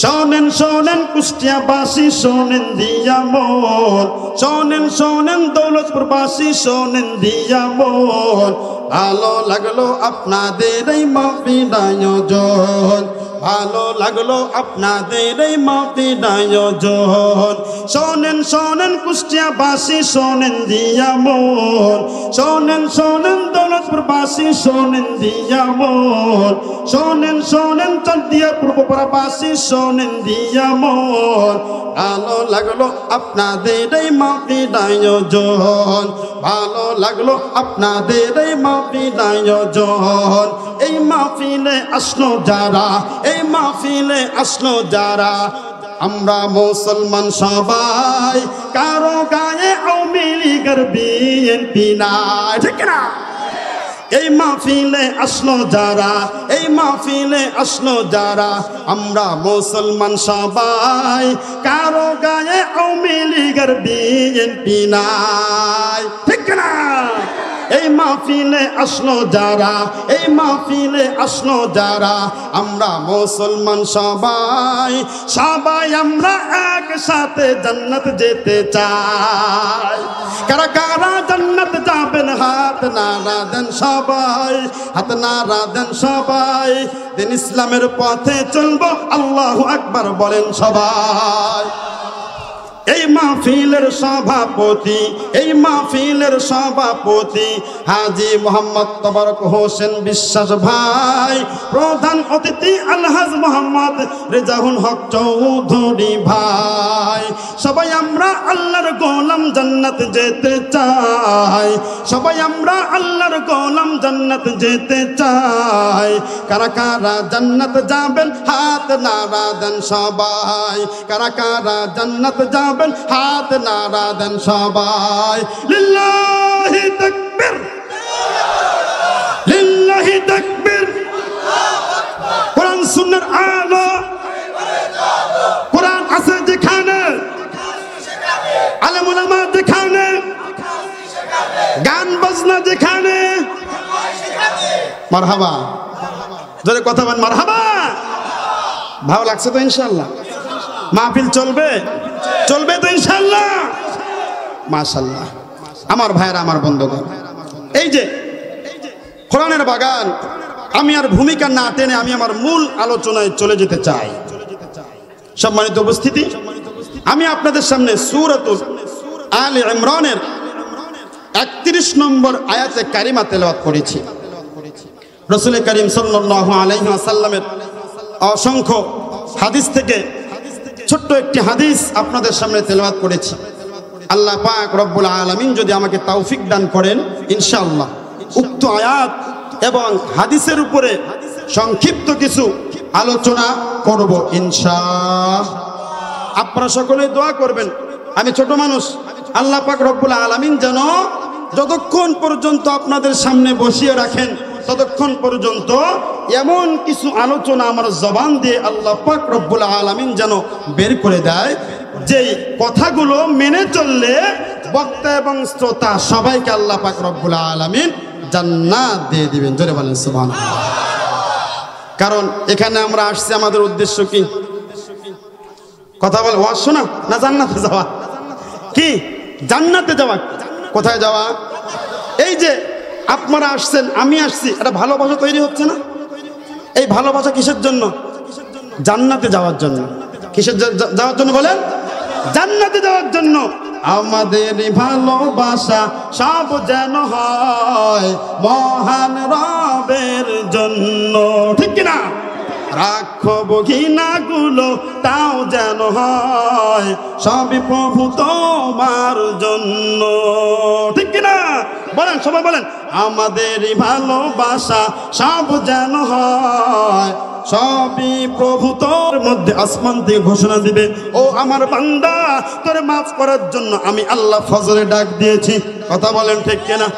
শোনেন শোনেন কুষ্টিয়াবাসী, শোনেন দিয়া মন, শোনেন শোনেন দৌলতপুরবাসী, শোনেন দিয়া মন, ভালো লাগলো আপনাদের এই মাহফিল আয়োজন, ভালো লাগলো আপনাদের এই মাহফিল আয়োজন। শোনেন শোনেন কুষ্টিয়াবাসী, শোনেন দিয়া মন, শোনেন শোনেন দৌলতপুরবাসী, শোনেন দিয়া মন, শোনেন শোনেন চন্দিয়া পূর্বপাড়াবাসী, শোনেন দিয়া মন, ভালো লাগলো আপনাদের এই মাহফিল আয়োজন, ভালো লাগলো আপনাদের এই মাহফিল আয়োজন। এই মাহফিলে আসলো যারা, এই মাহফিলে আসলো যারা, আমরা মুসলমান সবাই, কারো গায়ে আওয়ামী লীগের বিএনপি নাই, ঠিক না? এই মাহফিলে আসলো যারা, এই মাহফিলে আসলো যারা, আমরা মুসলমান সবাই, কারো গায়ে আওয়ামী লীগের বিএনপি নাই, ঠিক না? এই মাহফিলে আসলো যারা, এই মাহফিলে আসলো যারা, আমরা মুসলমান সবাই, সবাই আমরা একসাথে জান্নাত যেতে চাই। কারা কারা জান্নাত যাবেন হাত নাড়া দেন সবাই, হাত নাড়া দেন সবাই। দিন ইসলামের পথে চলবো, আল্লাহু আকবার বলেন সবাই। এই মাহফিলের সভাপতি, এই মাহফিলের সভাপতি হাজী মোহাম্মদ তবারক হোসেন বিশ্বাস ভাই, প্রধান অতিথি আলহাজ মোহাম্মদ রেজাউল হক চৌধুরী ভাই। সবাই আমরা আল্লাহর গোলাম, জান্নাত যেতে চাই, সবাই আমরা আল্লাহর গোলাম, জান্নাত যেতে চাই। কারা কারা জান্নাত যাবেন হাত নাড়া দেন সবাই, কারা কারা জান্নাত যাবেন হাত নাড়া দেন সবাই। লিল্লাহি তাকবীর, লিল্লাহি তাকবীর। কোরআন সুন্নাহর আলো, কোরআন আছে যেখানে, আলেম উলামা যেখানে, গান বাজনা যেখানে, মারহাবা। যদি কথা বলেন মারহাবা। ভালো লাগছে তো ইনশাআল্লাহ? মাহফিল চলবে, চলবে তো ইনশাআল্লাহ? মাশাআল্লাহ। আমার ভাইরা, আমার বন্ধুগণ, এই যে কোরআনের বাগান, আমি আর ভূমিকা না টেনে আমি আমার মূল আলোচনায় চলে যেতে চাই। সম্মানিত উপস্থিতি, আমি আপনাদের সামনে সূরাতুল আলে ইমরানের 31 নম্বর আয়াতে কারিমা তেলাওয়াত করেছি। রাসূল করিম সাল্লাল্লাহু আলাইহি ওয়াসাল্লামের অসংখ্য হাদিস থেকে ছোট্ট একটি হাদিস আপনাদের সামনে তেলাওয়াত করেছি। আল্লাহ পাক রব্বুল আলামিন যদি আমাকে তৌফিক দান করেন, ইনশাআল্লাহ উক্ত আয়াত এবং হাদিসের উপরে সংক্ষিপ্ত কিছু আলোচনা করব ইনশাআল্লাহ। আপনারা সকলে দোয়া করবেন। আমি ছোট মানুষ, আল্লাহ পাক রব্বুল আলামিন যেন যতক্ষণ পর্যন্ত আপনাদের সামনে বসিয়ে রাখেন ততক্ষণ পর্যন্ত এমন কিছু আলোচনা আমার জবান দিয়ে আল্লাহ পাক রব্বুল আলামিন যেন বের করে দেয়, যেই কথাগুলো মেনে চললে বক্তা এবং শ্রোতা সবাইকে আল্লাহ পাক রব্বুল আলামিন জান্নাত দিয়ে দিবেন। জোরে বলেন সুবহানাল্লাহ। কারণ এখানে আমরা আসছি, আমাদের উদ্দেশ্য কি? কথা বল, ওয়াজ শোনা না জান্নাতে যাওয়া? কি জান্নাতে যাওয়া। কোথায় যাওয়া? এই যে আপনারা আসছেন, আমি আসছি, একটা ভালোবাসা তৈরি হচ্ছে না? এই ভালোবাসা কিসের জন্য? জান্নাতে যাওয়ার জন্য। কিসের যাওয়ার জন্য বলেন? জান্নাতে যাওয়ার জন্য। আমাদের ভালোবাসা সব যেন হয় মহান রবের জন্য, ঠিক কিনা? রাখব ঘৃণাগুলো তাও যেন হয় সবই প্রভু তোমার জন্য, ঠিক কিনা? বলেন, সবাই বলেন, আমাদের ভালোবাসা সব যেন হয় সবই প্রভু তোর মধ্যে। আসমান থেকে ঘোষণা দিবে, ও আমার বান্দা, তোরে মাফ করার জন্য আমি আল্লাহ ফজরে ডাক দিয়েছি। কথা বলেন ঠিক কিনা?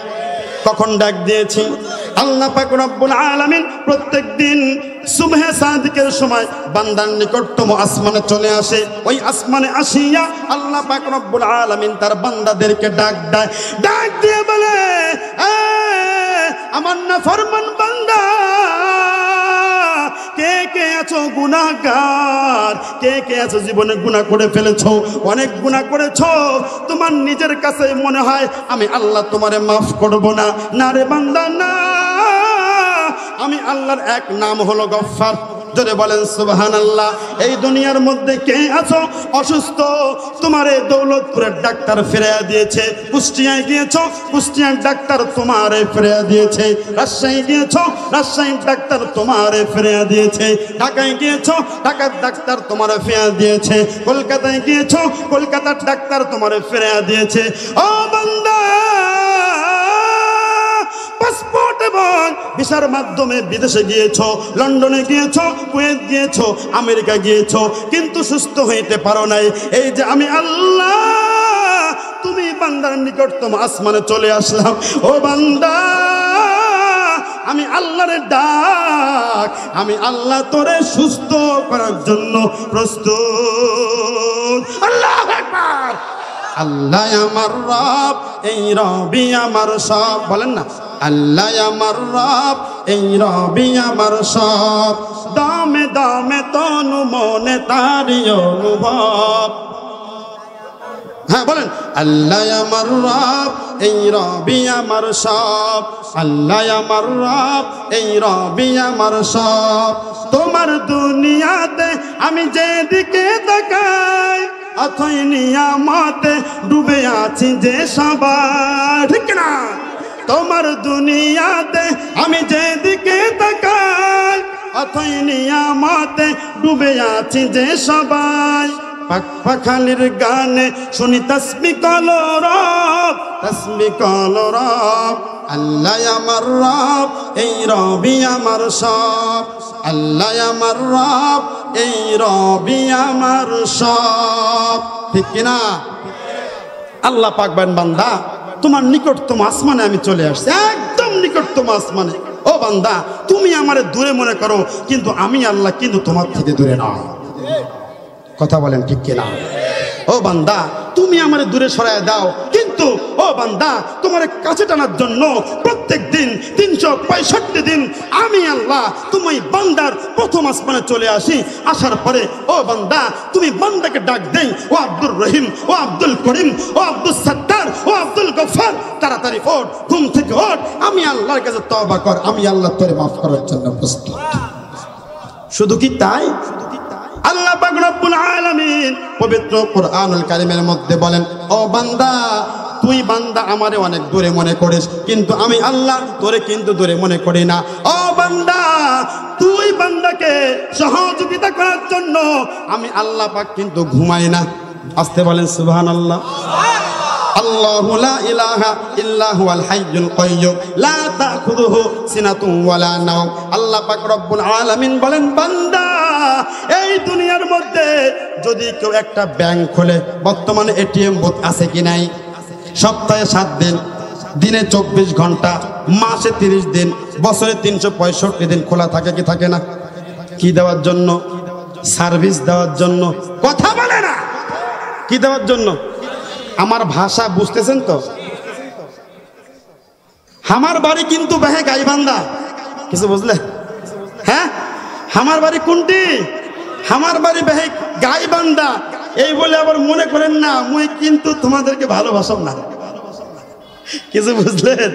কখন ডাক দিয়েছি? আল্লাহ পাক রব্বুল আলামিন প্রত্যেকদিন সুবহে সাদিকের সময় বান্দার নিকটতম আসমানে চলে আসে। ওই আসমানে আসিয়া আল্লাহ পাক রব্বুল আলামিন তার বান্দাদেরকে ডাক দেয়। ডাক দিয়ে বলে, আমার নাফরমান বান্দা, কে কে আছো গুনাহগার? কে কে আছো জীবনে গুনাহ করে ফেলেছো? অনেক গুনাহ করেছো, তোমার নিজের কাছে মনে হয় আমি আল্লাহ তোমারে মাফ করব না। না রে বান্দা, না, আমি আল্লাহর এক নাম হলো গফফার। জোরে বলেন সুবহানাল্লাহ। এই দুনিয়ার মধ্যে কে আছো অসুস্থ, তোমারে দৌলতপুরের ডাক্তার ফিরিয়ে দিয়েছে। কুষ্টিয়ায় গিয়েছো, কুষ্টিয়ার ডাক্তার তোমারে ফিরিয়ে দিয়েছে। রাজশাহী গিয়েছো, রাজশাহীর ডাক্তার তোমারে ফিরিয়ে দিয়েছে। ঢাকায় গিয়েছো, ঢাকার ডাক্তার তোমারে ফিরিয়ে দিয়েছে। কলকাতায় গিয়েছো, কলকাতার ডাক্তার তোমারে ফিরিয়ে দিয়েছে। ও বান্দা, পাসপোর্ট এবং ভিসার মাধ্যমে বিদেশে গিয়েছো, লন্ডনে গিয়েছো, কুয়েত গিয়েছো, আমেরিকা গিয়েছো, কিন্তু সুস্থ হইতে পারো নাই। এই যে আমি আল্লাহ, তুমি বান্দার নিকটতম আসমানে চলে আসলাম। ও বান্দা, আমি আল্লাহর ডাক, আমি আল্লাহ তোরে সুস্থ করার জন্য প্রস্তুত। আল্লাহু আকবার। আল্লাহ আমার রব, এই রবি আমার সব। বলেন না, আল্লাহ আমার রব, এই রবি আমার সব। দমে দমে তনু মনে তারি অনুভব। হ্যাঁ বলেন, আল্লাহ আমার রব, এই রবি আমার সব। আল্লাহ আমার রব, এই রবি আমার সব। তোমার দুনিয়াতে আমি যেদিকে তাকাই, অথই নিয়ামতে ডুবে আছি যে সবাই, ঠিক না? তোমার দুনিয়াতে আমি যেদিকে তাকাই, অথই নিয়ামতে ডুবে আছি যে সবাই। পাক পাখালির গানে শুনি তাসবিহ কলো রব, তাসবিহ কলো রব। আল্লাহ আমার রব, এই রবি আমার সব। আল্লাহ আমার রব, এই রবি আমার সব, ঠিক কিনা? আল্লাহ পাক বলেন, বান্দা, তোমার নিকটতম আসমানে আমি চলে আসছি, একদম নিকটতম আসমানে। ও বান্দা, তুমি আমারে দূরে মনে করো, কিন্তু আমি আল্লাহ কিন্তু তোমার থেকে দূরে নয়। কথা বলেন ঠিক কিনা? ও বান্দা, তুমি আমারে দূরে সরায় দাও, কিন্তু ও বান্দা, তোমার কাছে টানার জন্য প্রত্যেক দিন 365 দিন আমি আল্লাহ তুমি বান্দার প্রথম আসমানে চলে আসি। আসার পরে ও বান্দা, তুমি বান্দাকে ডাক দেই, ও আব্দুর রহিম, ও আব্দুল করিম, ও আব্দুল সত্তার, ও আব্দুল গফফার, তাড়াতাড়ি ওঠ, ঘুম থেকে ওঠ, আমি আল্লাহর কাছে তওবা কর, আমি আল্লাহ তোরে মাফ করার জন্য প্রস্তুত। শুধু কি তাই? আল্লাহ পাক রব্বুল আলামিন পবিত্র কোরআনুল কারীমের মধ্যে বলেন, ও বান্দা, তুই বান্দা আমারে অনেক দূরে মনে করিস, কিন্তু আমি আল্লাহ তোরে কিন্তু দূরে মনে করি না। ও বান্দা, তুই বান্দাকে সহযোগিতা করার জন্য আমি আল্লাহ পাক কিন্তু ঘুমাই না। আস্তে বলেন সুবহানাল্লাহ। আল্লাহু লা ইলাহা ইল্লা হুয়াল হাইয়ুল কাইয়্যুম লা তাখুযুহু সিনাতুন ওয়ালা নাওম। আল্লাহ পাক রব্বুল আলামিন বলেন, বান্দা, এই দুনিয়ার মধ্যে যদি কেউ একটা ব্যাংক খোলে, বর্তমানে এটিএম বুথ আছে কি নাই? সপ্তাহে 7 দিন, দিনে 24 ঘন্টা, মাসে 30 দিন, বছরে 365 দিন খোলা থাকে কি থাকে না? কি দেওয়ার জন্য? সার্ভিস দেওয়ার জন্য। কথা বলে না, কি দেওয়ার জন্য? আমার ভাষা বুঝতেছেন তো? আমার বাড়ি কিন্তু বেহে গাইবান্ধা, কিছু বুঝলে? হ্যাঁ, আমার বাড়ি কোনটি? আমার বাড়ি বেহে গাইবান্ধা। এই বলে আবার মনে করেন না মুই কিন্তু তোমাদেরকে ভালোবাসম না, কিছু বুঝলেন?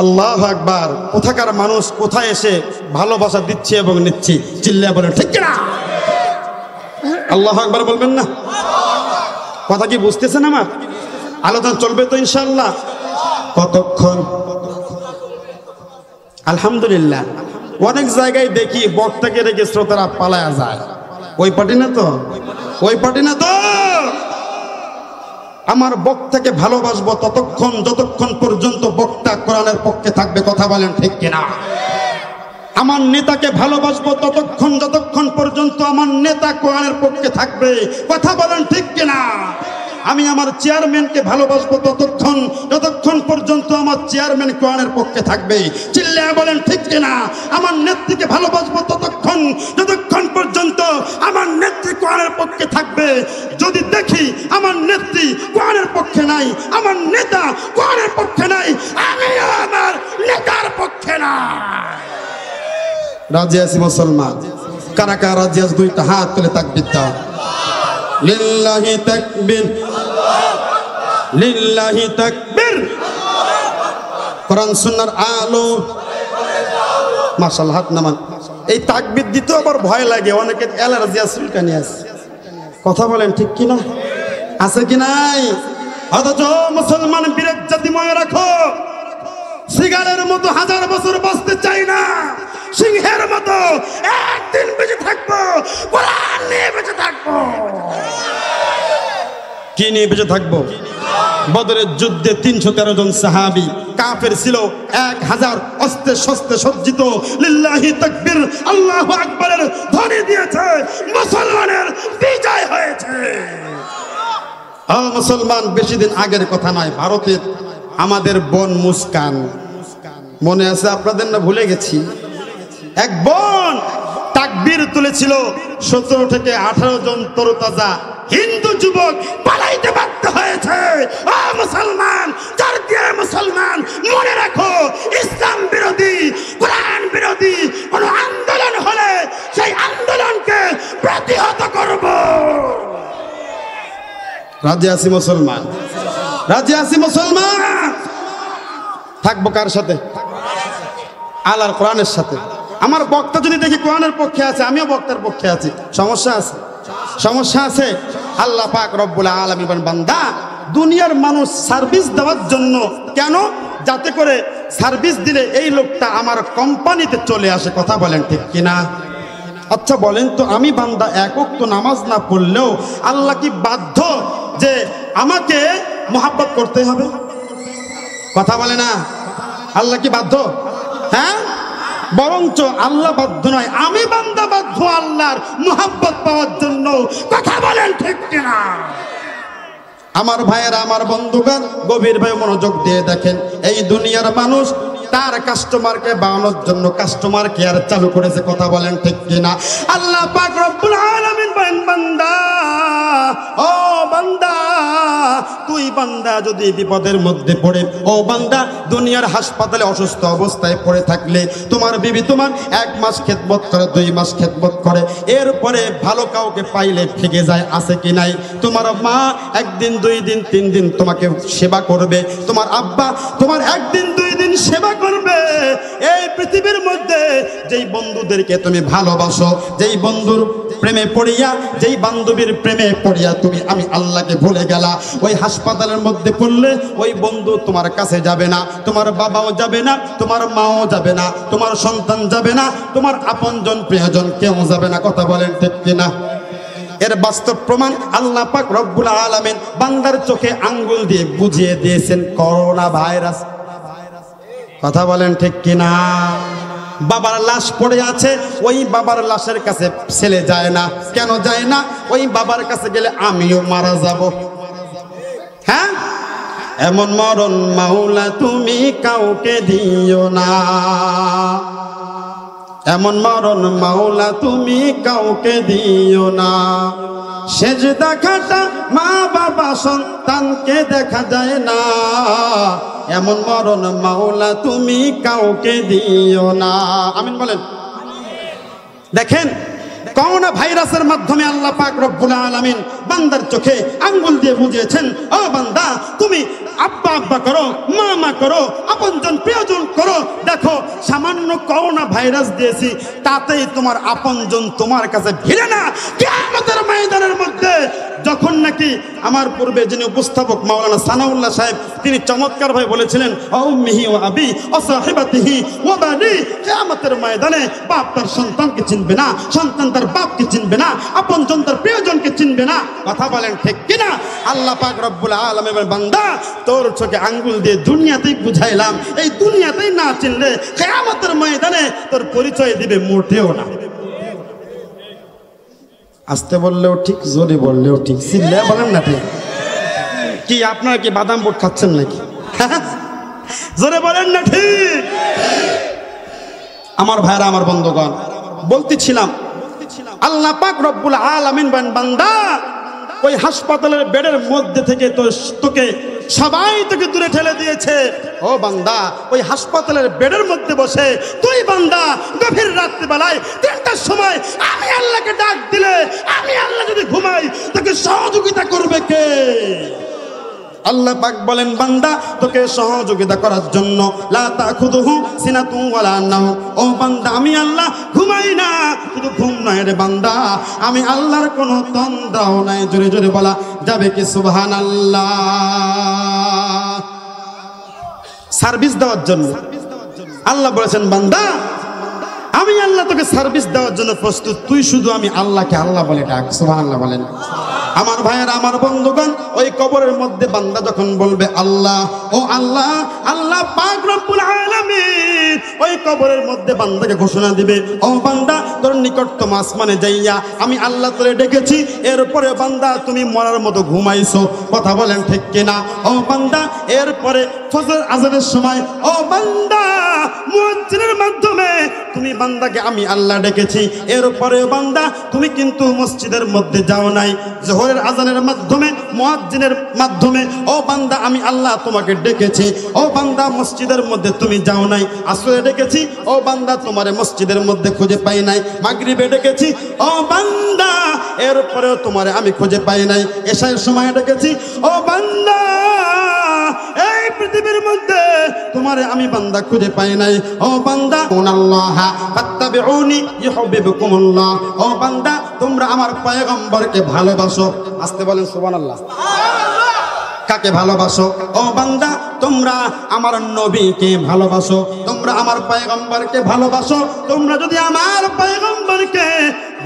আল্লাহু আকবার। কোথাকার মানুষ কোথায় এসে ভালোবাসা দিচ্ছে এবং নিচ্ছি, চিল্লায়া বলেন ঠিক কিনা? আল্লাহু আকবার বলবেন না? কথা কি বুঝতেছেন আমার? আলোচনা চলবে তো ইনশাআল্লাহ? কতক্ষণ? আলহামদুলিল্লাহ। অনেক জায়গায় দেখি বক্তাকে রেখে শ্রোতারা পালায়া যায়। ওই পার্টি না তো, ওই পার্টি না তো। আমার বক্তাকে ভালোবাসবো ততক্ষণ যতক্ষণ পর্যন্ত বক্তা কোরআনের পক্ষে থাকবে, কথা বলেন ঠিক কিনা? আমার নেতাকে ভালোবাসবো ততক্ষণ যতক্ষণ পর্যন্ত আমার নেতা কোরআনের পক্ষে থাকবে, কথা বলেন ঠিক কিনা? আমি আমার চেয়ারম্যানকে ভালোবাসবো ততক্ষণ যতক্ষণ পর্যন্ত আমার চেয়ারম্যান কোরআনের পক্ষে থাকবে, চিল্লায়া বলেন ঠিক কিনা? আমার নেত্রীকে ভালোবাসবো ততক্ষণ যতক্ষণ পর্যন্ত আমার নেত্রী কোরআনের পক্ষে থাকবে। যদি দেখি আমার নেত্রী কোরআনের পক্ষে নাই, আমার নেতা কোরআনের পক্ষে নাই, আমিও আমার নেতার পক্ষে নাই। রাজি আছি মুসলমান? কারা কারা রাজি আছি? দুইটা হাত তুলে তাকবীর দাও। লিল্লাহি তাকবীর, লিল্লাহি তাকবীর। কোরআন সুন্নাহর আলো, মাশাআল্লাহ। হাত নামান। এই তাকবীর দিতে আবার ভয় লাগে, অনেকের অ্যালার্জি আছে, চুলকানি আছে, কথা বলেন ঠিক কিনা? আছে কি নাই? অথচ মুসলমান বিরেক জাতি মনে রাখো, সিগারের মতো হাজার বছর বাঁচতে চাই না, সিংহের মতো একদিন বেঁচে থাকবো, কোরআন নিয়ে বেঁচে থাকবো। কি নিয়ে বেঁচে থাকবো? বদরের যুদ্ধে 313 জন সাহাবী, কাফের ছিল 1000, অস্ত্রে শস্ত্রে সজ্জিত। লিল্লাহি তাকবীর, আল্লাহু আকবারের ধ্বনি দিয়েছে, মুসলমানের বিজয় হয়েছে। মুসলমান, বেশি দিন আগের কথা নয়, ভারতের আমাদের বোন মুস্কান, মনে আছে আপনাদের না ভুলে গেছি? এক বোন তাকবীর তুলেছিল, 17 থেকে 18 জন তরতাজা হিন্দু যুবক পালাইতে বাধ্য হয়েছে। মুসলমান, যার দিয়ে মুসলমান, মনে রাখো, ইসলাম বিরোধী, কোরআন বিরোধী কোন আন্দোলন হলে সেই আন্দোলনকে প্রতিহত করব। রাজি আছি মুসলমান? রাজি আছি মুসলমান? থাকবো কার সাথে? আল্লাহর কোরআনের সাথে। আমার বক্তা যদি দেখি কোরআনের পক্ষে আছে, আমিও বক্তার পক্ষে আছি, সমস্যা আছে? সমস্যা আছে? আল্লাহ পাক রব্বুল আলামিন বলেন, বান্দা, দুনিয়ার মানুষ সার্ভিস দেওয়ার জন্য, কেন? যাতে করে সার্ভিস দিলে এই লোকটা আমার কোম্পানিতে চলে আসে, কথা বলেন ঠিক কিনা? আচ্ছা বলেন তো, আমি বান্দা এক ওয়াক্ত নামাজ না পড়লেও আল্লাহ কি বাধ্য যে আমাকে মহব্বত করতে হবে? কথা বলে না? আল্লাহ কি বাধ্য? হ্যাঁ, বরঞ্চ আল্লাহ বাধ্য নয়, আমি বান্দা বাধ্য আল্লাহর মহব্বত পাওয়ার জন্য, কথা বলেন ঠিক কিনা? আমার ভাইয়েরা, আমার বন্ধুগণ, গভীরভাবে মনোযোগ দিয়ে দেখেন, এই দুনিয়ার মানুষ তার কাস্টমারকে বাড়ানোর জন্য কাস্টমার কেয়ার চালু করেছে, কথা বলেন ঠিক কিনা? আল্লাহ পাক রব্বুল আলামিন বলেন, বান্দা, ও বান্দা, তুই বান্দা যদি বিপদের মধ্যে পড়ে, ও বান্দা, দুনিয়ার হাসপাতালে অসুস্থ অবস্থায় পড়ে থাকলে তোমার বিবি তোমার 1 মাস খেদমত করে, 2 মাস খেদমত করে, এরপরে ভালো কাউকে পাইলে থেকে যায়, আছে কি নাই? তোমার মা 1 দিন 2 দিন 3 দিন তোমাকে সেবা করবে, তোমার আব্বা তোমার 1 দিন 2 দিন সেবা করবে। এই পৃথিবীর মধ্যে যেই বন্ধুদেরকে তুমি ভালোবাসো, যেই বন্ধুর প্রেমে পড়িয়া, যেই বান্ধবীর প্রেমে পড়িয়া তুমি আমি আল্লাহকে ভুলে গেলা, ওই হাসপাতালের মধ্যে পড়লে ওই বন্ধু তোমার কাছে যাবে না, তোমার বাবাও যাবে না, তোমার মাও যাবে না, তোমার সন্তান যাবে না, তোমার আপনজন প্রিয়জন কেউ যাবে না, কথা বলেন ঠিক কিনা? এর বাস্তব প্রমাণ আল্লাহ পাক রব্বুল আলামিন বান্দার চোখে আঙ্গুল দিয়ে বুঝিয়ে দিয়েছেন, করোনা ভাইরাস, কথা বলেন ঠিক কিনা? বাবার লাশ পড়ে আছে, ওই বাবার লাশের কাছে ছেলে যায় না, কেন যায় না? ওই বাবার কাছে গেলে আমিও মারা যাব। হ্যাঁ, এমন মরণ মাওলা তুমি কাউকে দিও না, এমন মরণ মাওলা তুমি কাউকে দিও না। সেজদা খাটা মা বাবা সন্তানকে দেখা যায় না, এমন মরণ মাওলা তুমি কাউকে দিও না। আমিন বলেন। দেখেন করোনা ভাইরাসের মাধ্যমে আল্লাহ পাক রব্বুল আলামিন বান্দার চোখে আঙ্গুল দিয়ে বুঝিয়েছেন, ও বান্দা তুমি আব্বা আব্বা করো, মা মা করো, আপনজন প্রিয়জন করো। দেখো সামান্য করোনা ভাইরাস দিয়েছি, তাতেই তোমার আপনজন তোমার কাছে ভিড়ে না। কিয়ামতের ময়দানের মধ্যে যখন নাকি আমার পূর্বে যিনি উপস্থাপক মাওলানা সানাউল্লাহ সাহেব, তিনি চমৎকার ভাবে বলেছিলেন, উম্মিহি ওয়া আবি ওয়া সাহিবাতিহি ওয়া বানি। কিয়ামতের ময়দানে বাপ তার সন্তানকে চিনবে না, সন্তান তার বাপকে চিনবে না, আপনজন তার প্রিয়জনকে চিনবে না। কথা বলেন ঠিক কিনা? আল্লাহ পাক রব্বুল আলামিন বলেন, বান্দা তোর চোখে আঙ্গুল দিয়ে দুনিয়াতেই বুঝাইলাম, এই দুনিয়াতেই না চিনলে কিয়ামতের ময়দানে তোর পরিচয় দিবে মোটেও না। আসতে বললেও ঠিক, জোরে বললেও ঠিক, চিল্লে বলেন না ঠিক। কি আপনারা কি বাদাম বোট খাচ্ছেন নাকি? জোরে বলেন না ঠিক। আমার ভাইরা, আমার বন্ধুগণ, বলতেছিলাম আল্লাহ পাক রব্বুল আলামিন বলেন, বান্দা ওই হাসপাতালের বেডের মধ্যে থেকে তোকে সবাই তোকে দূরে ঠেলে দিয়েছে। ও বান্দা ওই হাসপাতালের বেডের মধ্যে বসে তুই বান্দা গভীর রাত্রিবেলায় 3টার সময় আমি আল্লাহকে ডাক দিলে, আমি আল্লাহ যদি ঘুমাই তোকে সহযোগিতা করবে কে? আল্লাহ পাক বলেন, বান্দা তোকে সহযোগিতা করার জন্য লা তাখুযুহু সিনাতুন ওয়ালা নাওম। ও বান্দা আমি আল্লাহ ঘুমাই না, শুধু ঘুম নয় রে বান্দা, আমি আল্লাহর কোনো তন্দ্রাও নাই। জোরে জোরে বলা যাবে কি সুবহানাল্লাহ? সার্ভিস দেওয়ার জন্য আল্লাহ বলেছেন, বান্দা আমি আল্লাহ তোকে সার্ভিস দেওয়ার জন্য প্রস্তুত, তুই শুধু আমি আল্লাহকে আল্লাহ বলে ডাক। সুবহানাল্লাহ বলেন। আমার ভাইয়েরা, আমার বন্ধুগণ, ওই কবরের মধ্যে বান্দা যখন বলবে আল্লাহ, ও আল্লাহ, আল্লাহ পাক রব্বুল আলামিন ওই কবরের মধ্যে বান্দাকে ঘোষণা দিবে, ও বান্দা তোর নিকটতম আসমানে যাইয়া আমি আল্লাহ তোরে ডেকেছি, এরপরে বান্দা তুমি মরার মতো ঘুমাইছো। কথা বলেন ঠিক কিনা? ও বান্দা এরপরে ফজর আজানের সময় ও বান্দা মুয়াজ্জিনের মাধ্যমে তুমি বান্দাকে আমি আল্লাহ ডেকেছি, এরপরে বান্দা তুমি কিন্তু মসজিদের মধ্যে যাও নাই। জোহরের আজানের মাধ্যমে মুয়াজ্জিনের মাধ্যমে ও বান্দা আমি আল্লাহ তোমাকে ডেকেছি, ও বান্দা মসজিদের মধ্যে তুমি যাও নাই। আসরে ডেকেছি, ও বান্দা তোমারে মসজিদের মধ্যে খুঁজে পাই নাই। মাগরিবে ডেকেছি, ও বান্দা এরপরেও তোমারে আমি খুঁজে পাই নাই। এশার সময় ডেকেছি, ও বান্দা এই পৃথিবীর মধ্যে তোমারে আমি বান্দা খুঁজে পাই নাই। ও বান্দা আল্লাহ ফাত্তাবিউনি ইউহিব্বুকুমুল্লাহ। ও বান্দা তোমরা আমার পয়গম্বরকে ভালোবাসো। আসতে বলেন সুবহানাল্লাহ। কাকে ভালোবাসো? ও বান্দা তোমরা আমার নবীকে ভালোবাসো, তোমরা আমার পয়গম্বরকে ভালোবাসো। তোমরা যদি আমার পয়গম্বরকে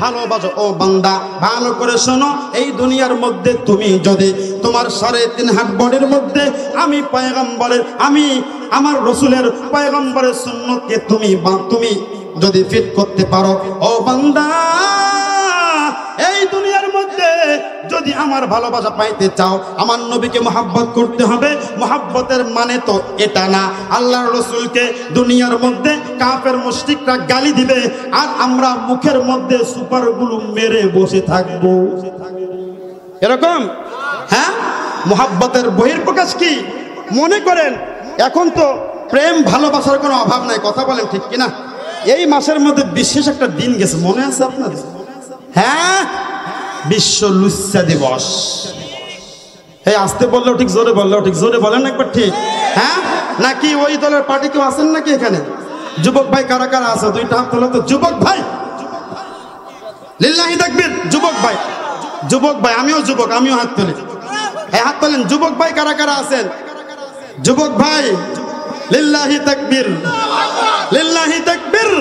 ভালোবাসো, ও বান্দা ভালো করে শোনো, এই দুনিয়ার মধ্যে তুমি যদি তোমার 3.5 হাত বডির মধ্যে আমি পয়গম্বরের, আমি আমার রসুলের পয়গম্বরের সুন্নতকে তুমি যদি ফিট করতে পারো, ও বান্দা এই দুনিয়ার মধ্যে যদি আমার ভালোবাসা পাইতে চাও, আমার নবীকে মহব্বত করতে হবে। মহব্বতের মানে তো এটা না আল্লাহর রসুলকে দুনিয়ার মধ্যে কাফের মুশরিকরা গালি দিবে আর আমরা মুখের মধ্যে সুপারগুলো মেরে বসে থাকবো, এরকম? হ্যাঁ, মহব্বতের বহির্প্রকাশ কি মনে করেন? এখন তো প্রেম ভালোবাসার কোনো অভাব নাই। কথা বলেন ঠিক কিনা? এই মাসের মধ্যে বিশেষ একটা দিন গেছে, মনে আছে আপনাদের? হ্যাঁ, বিশ্ব লুচ্চা দিবস। এই আসতে বললেও ঠিক, জোরে বললেও ঠিক, জোরে বলেন একবার ঠিক। হ্যাঁ, নাকি ওই দলের পার্টি কেউ আছেন নাকি এখানে? যুবক ভাই কারা কারা আছে? 2টা হাত তোলো তো। যুবক ভাই, লিল্লাহি তাকবীর। যুবক ভাই, যুবক ভাই, আমিও যুবক, আমিও হাত তুলি। এই হাত তোলেন। যুবক ভাই কারা কারা আছেন? যুবক ভাই, লিল্লাহি তাকবীর, লিল্লাহি তাকবীর।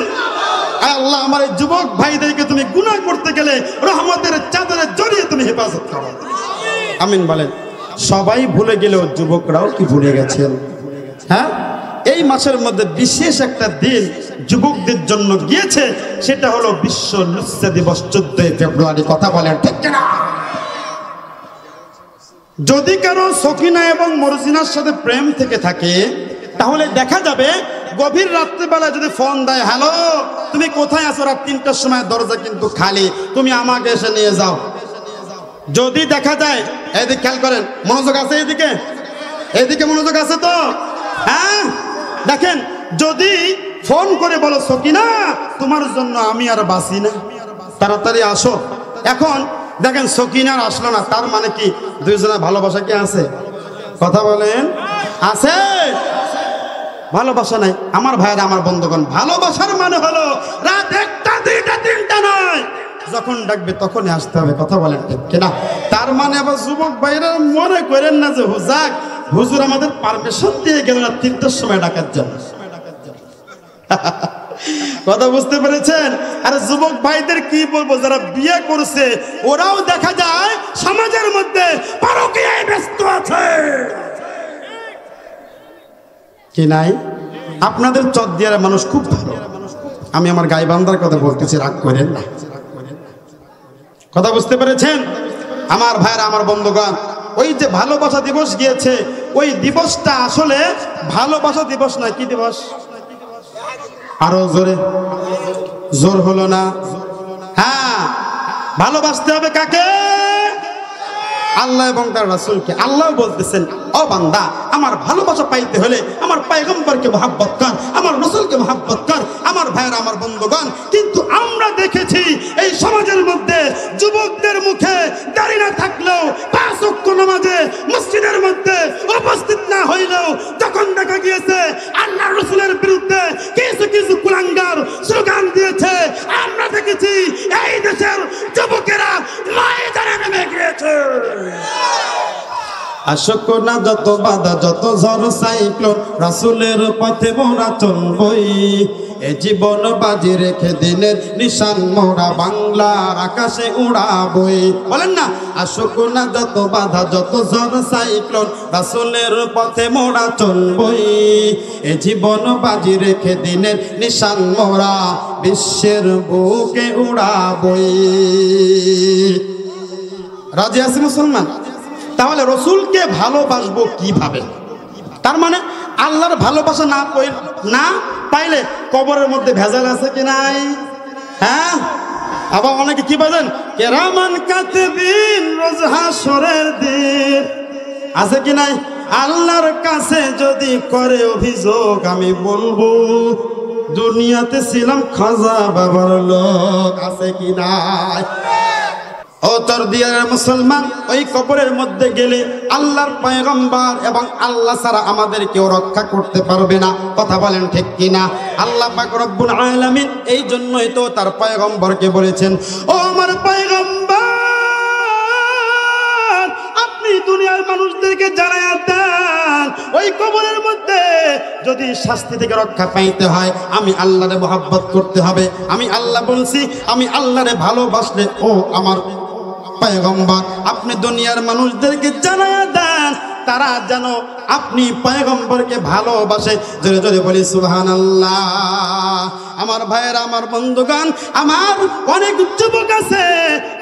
আল্লাহ আমার এই যুবক ভাইদেরকে তুমি গুনাহ করতে গেলে রহমতের চাদরে জড়িয়ে তুমি হেফাজত করো। আমিন বলেন। সবাই ভুলে গেলেও যুবকরাও কি ভুলে গেছেন? হ্যাঁ, এই মাসের মধ্যে বিশেষ একটা দিন যুবকদের জন্য গিয়েছে, সেটা হলো বিশ্ব লুচ্চা দিবস, 14 ফেব্রুয়ারি। কথা বলেন ঠিক কিনা? যদি কারো সকিনা এবং মরজিনার সাথে প্রেম থেকে থাকে, তাহলে দেখা যাবে গভীর রাত্রিবেলা যদি ফোন দেয়, হ্যালো তুমি কোথায় আছো, রাত 3টার সময় দরজা কিন্তু খালি, তুমি আমাকে এসে নিয়ে যাও। যদি দেখা যায়, এদিকে খেয়াল করেন, মনোযোগ আছে এদিকে, এদিকে মনোযোগ আছে তো? হ্যাঁ, দেখেন যদি ফোন করে বলো সকিনা তোমার জন্য আমি আর বাঁচি না, তাড়াতাড়ি আসো। এখন দেখেন সকিনার আসলো না, তার মানে কি দুইজনের ভালোবাসা কি আছে? কথা বলেন, আছে? ভালোবাসা নাই। আমার ভাইরা, আমার বন্ধুগণ, ভালোবাসার মানে হলো রাত 1টা 2টা 3টা নয়, যখন ডাকবে তখনই আসতে হবে। কথা বলেন ঠিক কিনা? তার মানে আবার যুবক ভাইরা মনে করেন না যে হুজাক হুজুর আমাদের পারমিশন দিয়ে গেল না 3টার সময় ডাকার জন্য। কথা বুঝতে পেরেছেন? আর যুবক ভাইদের কি বলবো, যারা বিয়ে করছে ওরাও দেখা যায় সমাজের মধ্যে পরকীয়ায় ব্যস্ত আছে কি নাই? আপনাদের চটদিয়ার মানুষ খুব ভালো, আমি আমার গাইবান্ধার কথা বলতেছি, রাগ করেন না। কথা বুঝতে পেরেছেন? আমার ভাইরা, আমার বন্ধুগণ, ওই যে ভালোবাসা দিবস গিয়েছে, ওই দিবসটা আসলে ভালোবাসা দিবস নয়। কি দিবস? আরো জোরে, জোর হলো না? হ্যাঁ, ভালোবাসতে হবে কাকে? আল্লাহ এবং তার রাসূলকে। আল্লাহ বলতেছেন, ও বান্দা, আমার ভালোবাসা পাইতে হলে আমার পয়গম্বরকে মহব্বত কর, আমার রাসূলকে মহব্বত কর। আমার ভাইরা, আমার বন্ধুগণ, কিন্তু আমরা দেখেছি এই সমাজের মধ্যে যুবকদের মুখে দাড়ি না থাকলেও 5 ওয়াক্ত নামাজে মসজিদের মধ্যে উপস্থিত না হইলেও যখন দেখা গিয়েছে আল্লাহ রাসূলের বিরুদ্ধে কিছু কিছু কুলাঙ্গার স্লোগান দিয়েছে, আমরা দেখেছি এই দেশের যুবকেরা ময়দানে নেমে গিয়েছে। আশক না যত বাধা, যত ঝড় সাইক্লোন, রাসূলের পথে মোরা চলবই। এ জীবন বাজি রেখে দিনের নিশান মোরা বাংলার আকাশে উড়াবই। বলেন না, আশক না যত বাধা, যত ঝড় সাইক্লোন, রাসূলের পথে মোরা চলবই। এ জীবন বাজি রেখে দিনের নিশান মোরা বিশ্বের বুকে উড়াবই। রাজি আছে মুসলমান? তাহলে রসুলকে ভালোবাসবো কিভাবে? তার মানে আল্লাহর ভালোবাসা না পাইলে কবরের মধ্যে ভেজাল আছে কি নাই? হ্যাঁ, আবার অনেকে কি বলেন, কেরামান কাতিবিন রোজ হাসরের দিন, আছে কি নাই? আল্লাহর কাছে যদি করে অভিযোগ, আমি বলবো দুনিয়াতে ছিলাম খাজা বাবার লোক, আছে কি নাই? ও চটদিয়ার মুসলমান, ওই কবরের মধ্যে গেলে আল্লাহর পয়গম্বর এবং আল্লাহ ছাড়া আমাদের কেউ রক্ষা করতে পারবে না। কথা বলেন ঠিক কিনা? আল্লাহ পাক রব্বুল আলামিন এই জন্যই তো তার পয়গম্বরকে বলেছেন, ও আমার পয়গম্বর, আপনি দুনিয়ার মানুষদেরকে জানায়া দেন, ওই কবরের মধ্যে যদি শাস্তি থেকে রক্ষা পাইতে হয় আমি আল্লাহরে মহব্বত করতে হবে। আমি আল্লাহ বলছি, আমি আল্লাহরে ভালোবাসলে ও আমার পয়গম্বর আপনি দুনিয়ার মানুষদেরকে জানায়া দেন, তারা যেন আপনি পয়গম্বরকে ভালোবাসে। জোরে জোরে বলি সুবহানাল্লাহ। আমার ভাইয়েরা, আমার বন্ধুগণ, আমার অনেক যুবক আছে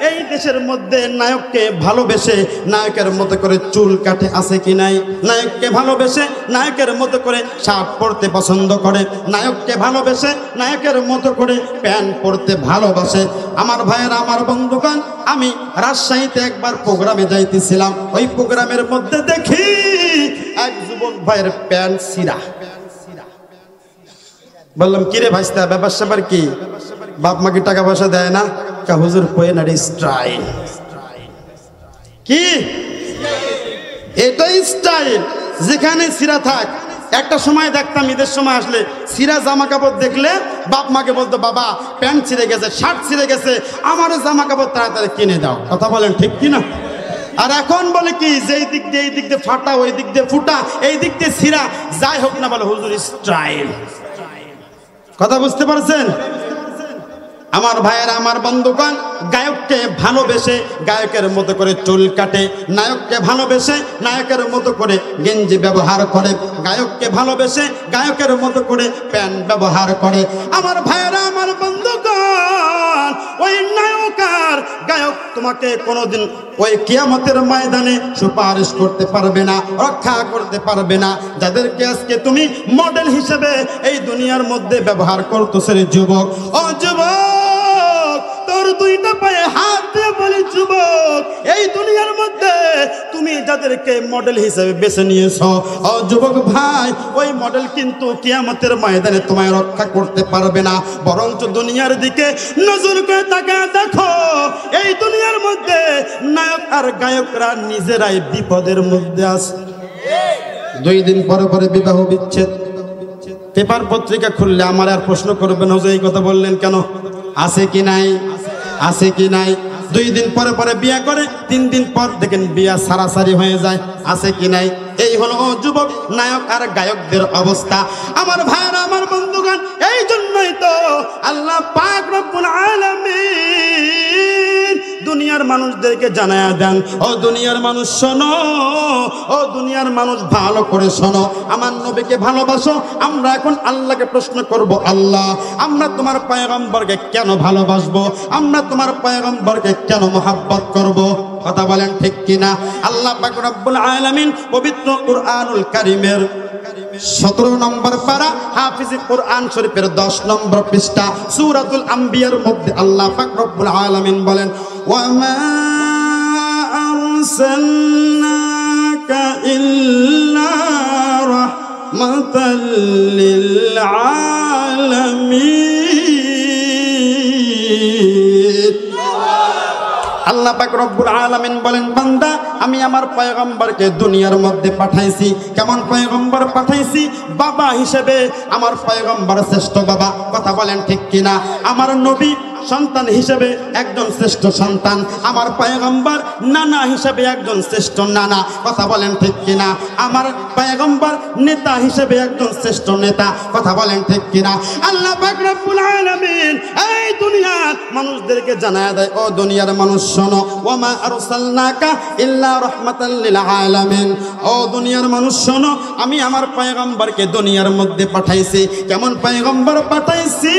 এই দেশের মধ্যে নায়ককে ভালোবেসে নায়কের মতো করে চুল কাটে, আছে কি নাই? নায়ককে ভালোবেসে নায়কের মতো করে শার্ট পরতে পছন্দ করে, নায়ককে ভালোবেসে নায়কের মতো করে প্যান্ট পরতে ভালোবাসে। আমার ভাইয়েরা, আমার বন্ধুগণ, আমি রাজশাহীতে একবার প্রোগ্রামে যাইতেছিলাম, ওই প্রোগ্রামের মধ্যে দেখি এক যুবক ভাইয়ের প্যান্ট ছিঁড়া। বললাম, কিরে ভাইস্তা, ব্যাপার স্যাপার কি? বাপ মাকে টাকা পয়সা দেয় না? হুজুর কই না, স্টাইল। কি এটাই স্টাইল? যেখানে ছিঁড়া থাক। একটা সময় দেখতাম ঈদের সময় আসলে ছিঁড়া জামা কাপড় দেখলে বাপ মাকে বলতো, বাবা প্যান্ট ছিঁড়ে গেছে, শার্ট ছিঁড়ে গেছে, আমারও জামা কাপড় তাড়াতাড়ি কিনে দাও। কথা বলেন ঠিক কিনা? আর এখন বলে কি, যেই দিক দিয়ে এই দিক দিয়ে ফাটা, ওই দিক দিয়ে ফুটা, এই দিক দিয়ে ছিঁড়া, যাই হোক না বলে হুজুর স্টাইল। কথা বুঝতে পারছেন? আমার ভাইয়েরা, আমার বন্ধুগণ, গায়ককে ভালোবেসে গায়কের মতো করে চুল কাটে, নায়ককে ভালোবেসে নায়কের মতো করে গেঞ্জি ব্যবহার করে, গায়ককে ভালোবেসে গায়কের মতো করে প্যান্ট ব্যবহার করে। আমার ভাইয়েরা, আমার বন্ধুগণ, ওই নায়ক আর গায়ক তোমাকে কোনোদিন ওই কিয়ামতের ময়দানে সুপারিশ করতে পারবে না, রক্ষা করতে পারবে না। যাদেরকে আজকে তুমি মডেল হিসেবে এই দুনিয়ার মধ্যে ব্যবহার করতেছ রে যুবক, ও যুবক, তোর দুইটা পায়ে হাত দিয়ে বলি যুবক, এই দুনিয়ার মধ্যে তুমি যাদেরকে মডেল হিসেবে বেছে নিয়েছো, ও যুবক ভাই, ওই মডেল কিন্তু কিয়ামতের ময়দানে তোমায় রক্ষা করতে পারবে না। বরঞ্চ দুনিয়ার দিকে নজর করে তাকায় দেখো, এই দুনিয়ার মধ্যে নায়ক আর গায়করা নিজেরাই বিপদের মধ্যে আছে। 2 দিন পরে পরে বিবাহ বিচ্ছেদ। পেপার পত্রিকা খুললে আমার আর প্রশ্ন করবে না যে এই কথা বললেন কেন। আছে কি নাই? আছে কি নাই? 2 দিন পরে পরে বিয়ে করে, 3 দিন পর দেখেন বিয়া সারাসারি হয়ে যায়। আছে কি নাই? এই হলো যুবক নায়ক আর গায়কদের অবস্থা। আমার ভাইরা, আমার বন্ধুগণ, এই জন্যই তো আল্লাহ পাক রব্বুল আলামিন দুনিয়ার মানুষদেরকে জানায়া দেন, ও দুনিয়ার মানুষ শোনো, ও দুনিয়ার মানুষ ভালো করে শোনো, আমার নবীকে ভালোবাসো। আমরা এখন আল্লাহকে প্রশ্ন করব, আল্লাহ আমরা তোমার পয়গম্বরকে কেন ভালোবাসবো? আমরা তোমার পয়গম্বরকে কেন মহব্বত করব? কথা বলেন ঠিক কিনা? আল্লাহ পাক রব্বুল আলামিন পবিত্র কুরআনুল কারীমের 17 নম্বর পারা হাফিজ কুরআন শরীফের 10 নম্বর পৃষ্ঠা সূরাতুল আম্বিয়ার মধ্যে আল্লাহ পাক রব্বুল আলামিন বলেন, ওয়া মা আরসালনাকা ইল্লা রাহমাতাল লিল আলামিন। আল্লাহ পাক রব্বুল আলামিন বলেন, বান্দা আমি আমার পয়গম্বরকে দুনিয়ার মধ্যে পাঠাইছি। কেমন পয়গম্বর পাঠাইছি? বাবা হিসেবে আমার পয়গম্বর শ্রেষ্ঠ বাবা। কথা বলেন ঠিক কিনা? আমার নবী সন্তান হিসেবে একজন শ্রেষ্ঠ সন্তান, আমার পয়গম্বর নানা হিসেবে একজন শ্রেষ্ঠ নানা। কথা বলেন ঠিক কিনা? আমার পয়গম্বর নেতা হিসেবে একজন শ্রেষ্ঠ নেতা। কথা বলেন ঠিক কিনা? আল্লাহ পাক রব্বুল আলামিন এই দুনিয়ার মানুষদেরকে জানায় দেয়, ও দুনিয়ার মানুষ শোনো, ওয়া মা আরসালনাকা ইল্লা রাহমাতাল লিল আলামিন। ও দুনিয়ার মানুষ শোনো, আমি আমার পয়গম্বরকে দুনিয়ার মধ্যে পাঠাইছি। কেমন পয়গম্বর পাঠাইছি?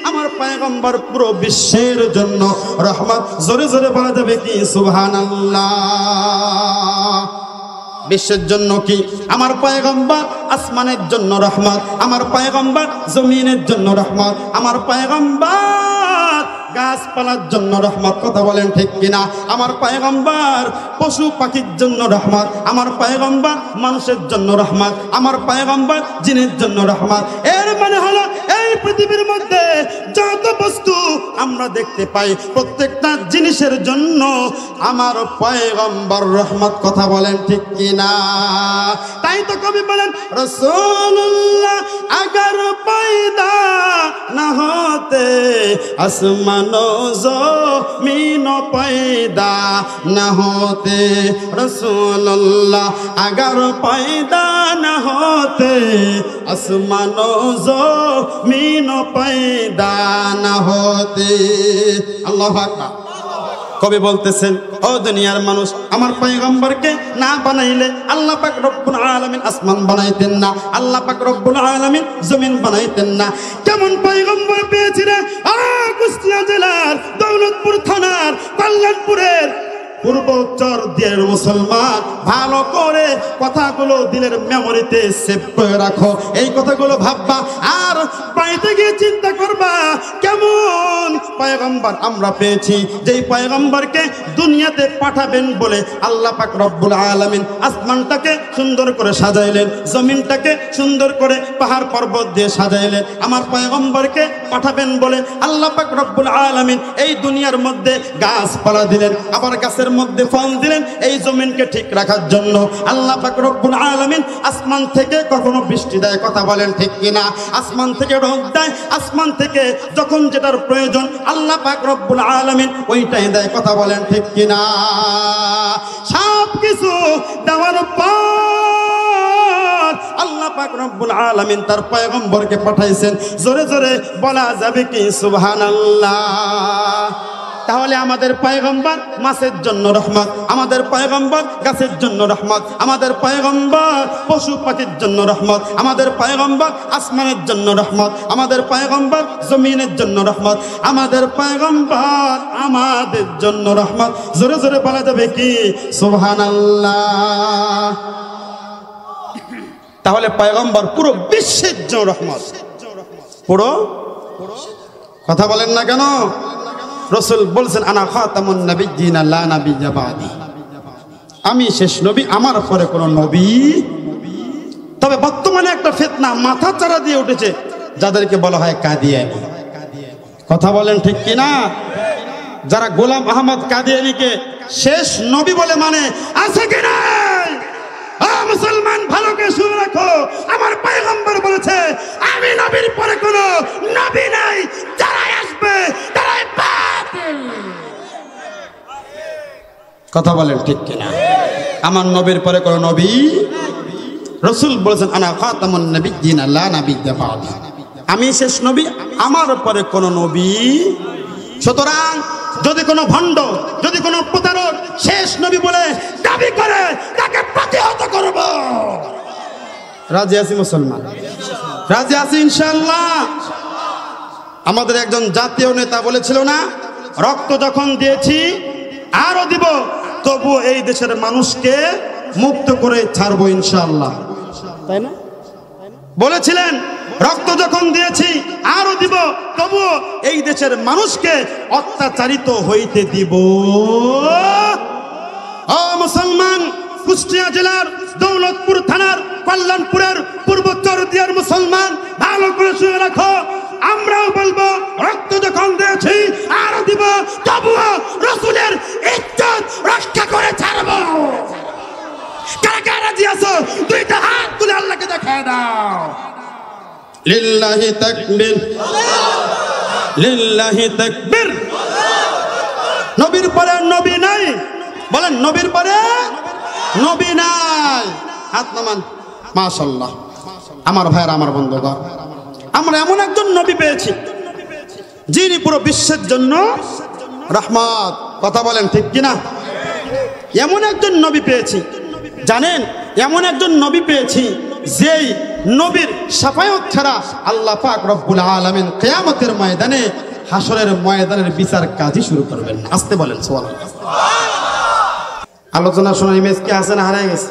আমার পয়গম্বর পুরো বিশ্বের জন্য রহমত। জোরে জোরে বলা যাবে কি সুবহানাল্লাহ? বিশ্বের জন্য কি? আমার পয়গম্বর আসমানের জন্য রহমত, আমার পয়গম্বর জমিনের জন্য রহমত, আমার পয়গম্বর গাছপালার জন্য রহমত। কথা বলেন ঠিক কিনা? আমার পয়গম্বর পশু পাখির জন্য রহমত, আমার পয়গম্বর মানুষের জন্য রহমত, আমার পয়গম্বর জিনের জন্য রহমত। এর মানে হলো এই পৃথিবীর মধ্যে যত বস্তু আমরা দেখতে পাই প্রত্যেকটা জিনিসের জন্য আমার পয়গম্বর রহমত। কথা বলেন ঠিক কিনা? তাই তো কবি বলেন, রাসূলুল্লাহ আগার পয়দা না হতে আসমানো জমিন পয়দা না হতে, রাসূলুল্লাহ আগার পয়দা না হতে আসমানো জমিন পয়দা না হতে। আল্লাহু আকবার। কবি বলতেছেন, ও দুনিয়ার মানুষ, আমার পয়গম্বরকে না বানাইলে আল্লাহ পাক রব্বুল আলামিন আসমান বানাইতেন না, আল্লাহ পাক রব্বুল আলামিন জমিন বানাইতেন না। কেমন পয়গম্বর পেয়েছি রে? কুষ্টিয়া জেলার দৌলতপুর থানার কল্যাণপুরের পূর্ব উত্তর দিনের মুসলমান, ভালো করে কথাগুলো দিলের মেমোরিতে সেভ করে রাখো। এই কথাগুলো ভাববা আর বাড়িতে গিয়ে চিন্তা করবা কেমন পয়গম্বর আমরা পেয়েছি, যেই পয়গম্বরকে দুনিয়াতে পাঠাবেন বলে আল্লাহ পাক রব্বুল আলামিন আসমানটাকে সুন্দর করে সাজাইলেন, জমিনটাকে সুন্দর করে পাহাড় পর্বত দিয়ে সাজাইলেন। আমার পয়গম্বরকে পাঠাবেন বলে আল্লাহ পাক রব্বুল আলামিন এই দুনিয়ার মধ্যে গাছপালা দিলেন, আবার গাছের মধ্যে ফল দিলেন এই জমিনকে ঠিক রাখার জন্য। আল্লাহ পাক রব্বুল আলামিন আসমান থেকে কখনো বৃষ্টি দেয়। কথা বলেন ঠিক কিনা? আসমান থেকে রোদ দেয়, আসমান থেকে যখন যেটার প্রয়োজন আল্লাহ পাক রব্বুল আলামিন ওইটাই দেয়। কথা বলেন ঠিক কিনা? সব কিছু দেওয়ার পর আল্লাহ পাক রব্বুল আলামিন তার পয়গম্বরকে পাঠাইছেন। জোরে জোরে বলা যাবে কি সুবহানাল্লাহ? তাহলে আমাদের পয়গম্বর মাছের জন্য রহমত, আমাদের পয়গম্বর গাছের জন্য রহমত, আমাদের পয়গম্বর পশু পাখির জন্য রহমত, আমাদের পয়গম্বর আসমানের জন্য রহমত, আমাদের পয়গম্বর জমিনের জন্য রহমত, আমাদের পয়গম্বর আমাদের জন্য রহমত। জোরে জোরে বলা যাবে কি সুবহানাল্লাহ? তাহলে পয়গম্বর পুরো বিশ্বের জন্য রহমত। পুরো কথা বলেন না কেন? রাসূল বলেছেন আনা খাতামুন নাবিয়্যিন লা নাবিয়্যা বাদি, আমি শেষ নবী, আমার পরে কোনো নবী। তবে বর্তমানে একটা ফিতনা মাথা চারা দিয়ে উঠেছে, যাদেরকে বলা হয় কাদিয়ানী। কথা বলেন ঠিক কিনা? যারা গোলাম আহমদ কাদিয়ানীকে শেষ নবী বলে মানে, আছে কি নাই? মুসলমান ভালো করে শুনে রাখো, আমার পয়গম্বর বলেছে আমি নবীর পরে কোনো নবী নাই, যারাই আসবে তারাই বাতিল। কথা বলেন ঠিক কিনা? আমার নবীর পরে কোনো নবী, রাসূল বলেছেন আনা খাতামুন নাবিয়্যিন লা নাবিয়্যা বাদি, আমি শেষ নবী, আমার পরে কোনো নবী। সুতরাং যদি কোনো ভণ্ড, যদি কোনো প্রতারক শেষ নবী বলে দাবি করে, তাকে প্রতিহত করব। রাজি আছি মুসলমান? রাজি আছি ইনশাআল্লাহ? আমাদের একজন জাতীয় নেতা বলেছিল না, রক্ত যখন দিয়েছি আরো দিব, তবু এই দেশের মানুষকে মুক্ত করে ছাড়বো ইনশাআল্লাহ, তাই না? বলেছিলেন রক্ত যখন দিয়েছি আরো দিব, তবু এই দেশের মানুষকে অত্যাচারিত হইতে দিব। ও মুসলমান, কুষ্টিয়া জেলার দৌলতপুর থানার কল্যাণপুরের পূর্ব চরদিয়ার মুসলমান, ভালো করে শুনে রাখো, আমরাও বলবো রক্ত যখন দিয়েছি আরো দিব, তবুও রাসূলের ইজ্জত রক্ষা করে ছাড়বো। কারা কারা রাজি আছো? দুইটা হাত তুলে আল্লাহকে দেখায় দাও। লিল্লাহি তাকবীর, লিল্লাহি তাকবীর। নবীর পরে নবী নাই, বলেন নবীর পরে নবী নাই। হাত নামান। মাশাআল্লাহ। আমার ভাইরা, আমার বন্ধুগণ, আমরা এমন একজন নবী পেয়েছি যিনি পুরো বিশ্বের জন্য রহমত। কথা বলেন ঠিক কিনা? এমন একজন নবী পেয়েছি, জানেন এমন একজন নবী পেয়েছি যেই নবীর শাফায়াত ছাড়া আল্লাহ পাক রব্বুল আলামিন কিয়ামতের ময়দানে, হাসরের ময়দানের বিচার কাজই শুরু করবেন না। আসতে বলেন সুবহানাল্লাহ। আলোচনা শোনার ইমেজ কি আছে না হারিয়ে গেছে?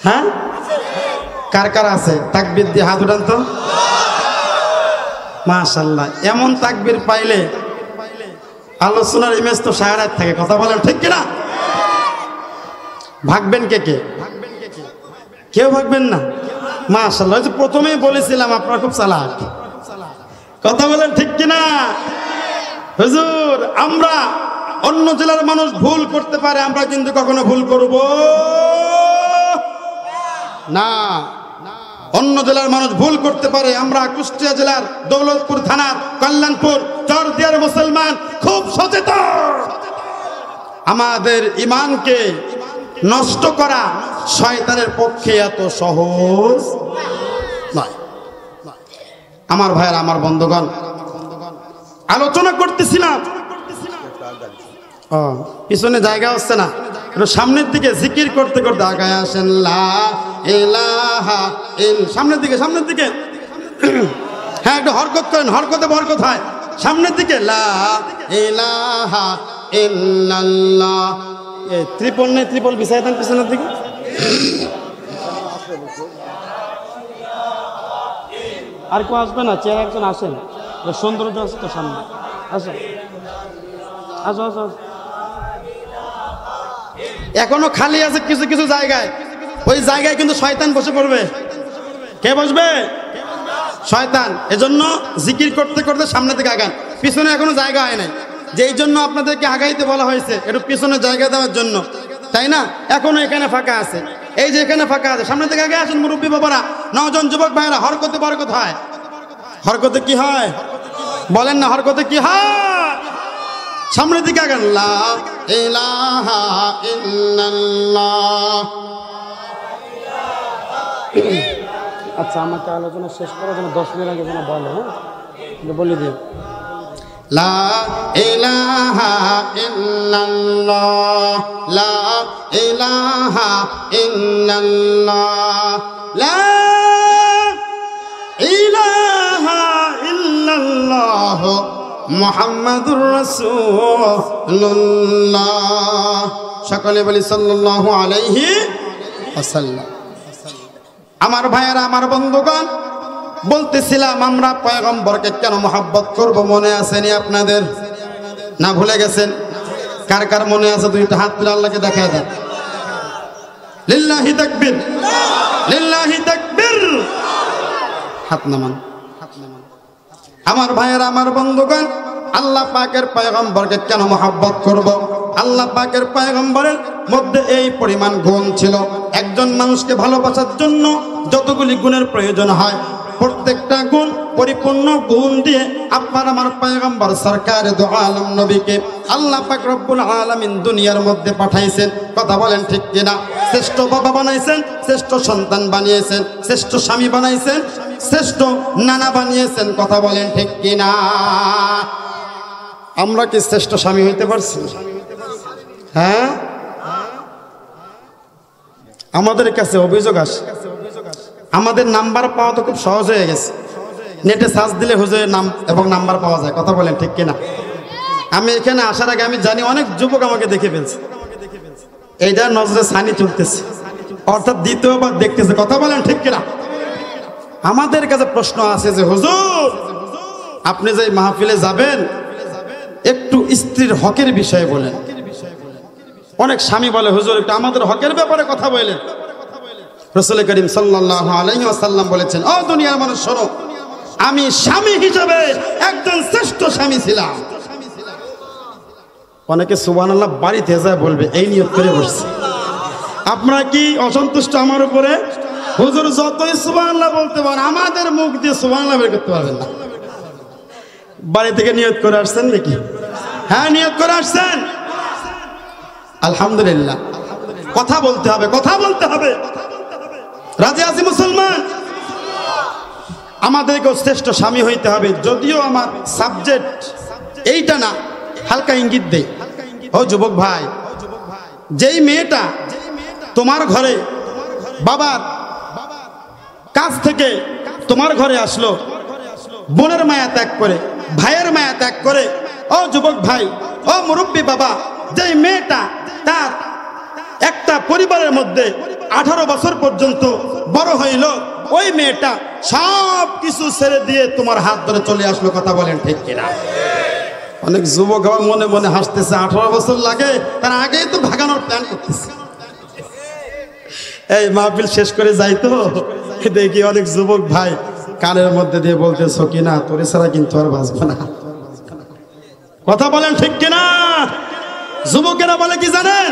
হ্যাঁ, কার কার আছে? তাকবীর দিয়ে হাত উঠান তো। মাশাআল্লাহ, এমন তাকবীর পাইলে আলোচনার ইমেজ তো সারারাত থাকে। কথা বলেন ঠিক কিনা? ভাগবেন কে কে? কেউ ভাগবেন না? মাশাআল্লাহ, প্রথমেই বলেছিলাম আপনারা খুব চালাক। কথা বলেন ঠিক কিনা? হুজুর, আমরা অন্য জেলার মানুষ ভুল করতে পারে, আমরা কিন্তু কখনো ভুল করব না। অন্য জেলার মানুষ ভুল করতে পারে, আমরা কুষ্টিয়া জেলার দৌলতপুর থানার কল্যাণপুর চরদিয়ার মুসলমান খুব সচেতন। আমাদের ঈমানকে নষ্ট করা শয়তানের পক্ষে এত সহজ নয়। আমার ভাইয়েরা, আমার বন্ধুগণ, আলোচনা করতেছিলাম, পিছনে জায়গা হচ্ছে না, একটু সামনের দিকে জিকির করতে করতে আগায় আসেন। লা ইলাহা ইল, সামনের দিকে, সামনের দিকে। হ্যাঁ, একটু হরকত করেন, হরকতে বরকত হয়। সামনের দিকে। লা ইলাহা ইল্লাল্লাহ। ত্রিপল নেই, ত্রিপল বিছাই দেন পিছনের দিকে। আর কেউ আসবে না? চেয়ার একজন আসেন, সৌন্দর্য আছে তো সামনে। আসো আসো আসো। এখনো খালি আছে কিছু কিছু জায়গায়, ওই জায়গায় কিন্তু শয়তান বসে পড়বে। কে বসবে? শয়তান। এজন্য জিকির করতে করতে সামনে থেকে আগান, পিছনে এখনো জায়গা হয় নাই, যেই জন্য আপনাদেরকে আগাইতে বলা হয়েছে, একটু পিছনে জায়গা দেওয়ার জন্য, তাই না? এখনো এখানে ফাঁকা আছে, এই যে এখানে ফাঁকা আছে, সামনে থেকে আগে আসেন মুরব্বী বাবারা, নজন যুবক ভাইরা। হরকতে বরকত হয়। হরকতে কি হয় বলেন না? হরকতে কি হয়? সামনের দিকে আগান। লা ইলাহা ইল্লাল্লাহ। আচ্ছা, আমাকে আলোচনা শেষ করার জন্য 10 মিনিট আগে যেন বলে, হ্যাঁ বলে দিও। লা ইলাহা ইল্লাল্লাহ, লা ইলাহা ইল্লাল্লাহ, লা ইলাহা ইল্লাল্লাহ মুহাম্মাদুর রাসূলুল্লাহ। সকলে বলি সাল্লাল্লাহু আলাইহি ওয়াসাল্লাম। আমার ভাইয়েরা, আমার বন্ধুগণ, বলতেছিলাম আমরা পয়গম্বরকে কেন মহব্বত করব, মনে আসেনি আপনাদের? না ভুলে গেছেন? কার কার মনে আছে দুইটা হাত তুলে আল্লাহকে দেখায় দেন। লিল্লাহি তাকবীর, লিল্লাহি তাকবীর। হাত নামান। আমার ভাইয়েরা, আমার বন্ধুগণ, আল্লাহ পাকের পয়গম্বরকে কেন মহব্বত করব? আল্লাহ পাকের পয়গম্বরের মধ্যে এই পরিমাণ গুণ ছিল। একজন মানুষকে ভালোবাসার জন্য যতগুলি গুণের প্রয়োজন হয়, প্রত্যেকটা গুণ পরিপূর্ণ গুণ দিয়ে আপনার আমার পয়গম্বর সরকার দু আলম নবীকে আল্লাহ পাক রব্বুল আলামিন দুনিয়ার মধ্যে পাঠাইছেন। কথা বলেন ঠিক কিনা? শ্রেষ্ঠ বাবা বানাইছেন, শ্রেষ্ঠ সন্তান বানিয়েছেন, শ্রেষ্ঠ স্বামী বানাইছেন, শ্রেষ্ঠ নানা বানিয়েছেন। কথা বলেন ঠিক কিনা? আমরা কি শ্রেষ্ঠ স্বামী হইতে পারছি? হ্যাঁ, আমাদের কাছে অভিযোগ আসে, আমাদের নাম্বার পাওয়া তো খুব সহজ হয়ে গেছে। নেটে সার্চ দিলে হুজুরের নাম এবং নাম্বার পাওয়া যায়। কথা বলেন ঠিক কিনা? আমি এখানে আসার আগে আমি জানি অনেক যুবক আমাকে দেখে ফেলছে, এইটা নজরে ছানি চলতেছে, অর্থাৎ দ্বিতীয়বার দেখতেছে। কথা বলেন ঠিক কিনা? আমাদের কাছে প্রশ্ন আছে যে হুজুর, আপনি যে মাহফিলে যাবেন একটু স্ত্রীর হকের বিষয়ে বলেন। অনেক স্বামী বলে হুজুর একটু আমাদের হকের ব্যাপারে কথা বলেন। রাসূল করিম সাল্লাল্লাহু আলাইহি ওয়াসাল্লাম বলেছেন, ও দুনিয়ার মানুষ শোনো, আমি স্বামী হিসেবে একজন শ্রেষ্ঠ স্বামী ছিলাম। অনেকে সুবহানাল্লাহ বাড়িতে যায় বলবে, এই নিয়ত করে বসছে। আপনারা কি অসন্তুষ্ট আমার উপরে? হুজুর যতই সুবহানাল্লাহ বলতে পারেন, আমাদের মুখ দিয়ে সুবহানাল্লাহ বের করতে পারবেন না। বাড়ি থেকে নিয়ত করে আসছেন নাকি? হ্যাঁ, নিয়ত করে আসছেন। আলহামদুলিল্লাহ। কথা বলতে হবে, কথা বলতে হবে। রাজি আছি মুসলমান? আমাদেরকে শ্রেষ্ঠ স্বামী হইতে হবে। যদিও আমার সাবজেক্ট এইটা না, হালকা ইঙ্গিত দেই। ও যুবক ভাই, যেই মেয়েটা তোমার ঘরে বাবার কাছ থেকে তোমার ঘরে আসলো, বোনের মায়া ত্যাগ করে, ভাইয়ের মায়া ত্যাগ করে, ও যুবক ভাই, ও মুরব্বী বাবা, যেই মেয়েটা তার একটা পরিবারের মধ্যে 18 বছর পর্যন্ত বড় হইল, ওই মেয়েটা সব কিছু ছেড়ে দিয়ে তোমার হাত ধরে চলে আসলো। কথা বলেন ঠিক কিনা? অনেক যুবক আবার মনে মনে হাসতেছে, 18 বছর লাগে, তার আগেই তো ভাগানোর প্ল্যান করতেছে। এই মাহফিল শেষ করে যাই তো দেখি অনেক যুবক ভাই কানের মধ্যে দিয়ে বলতেছো কিনা, তোরে ছাড়া কিন্তু আর বাঁচবো না। কথা বলেন ঠিক কিনা? যুবকেরা বলে কি জানেন?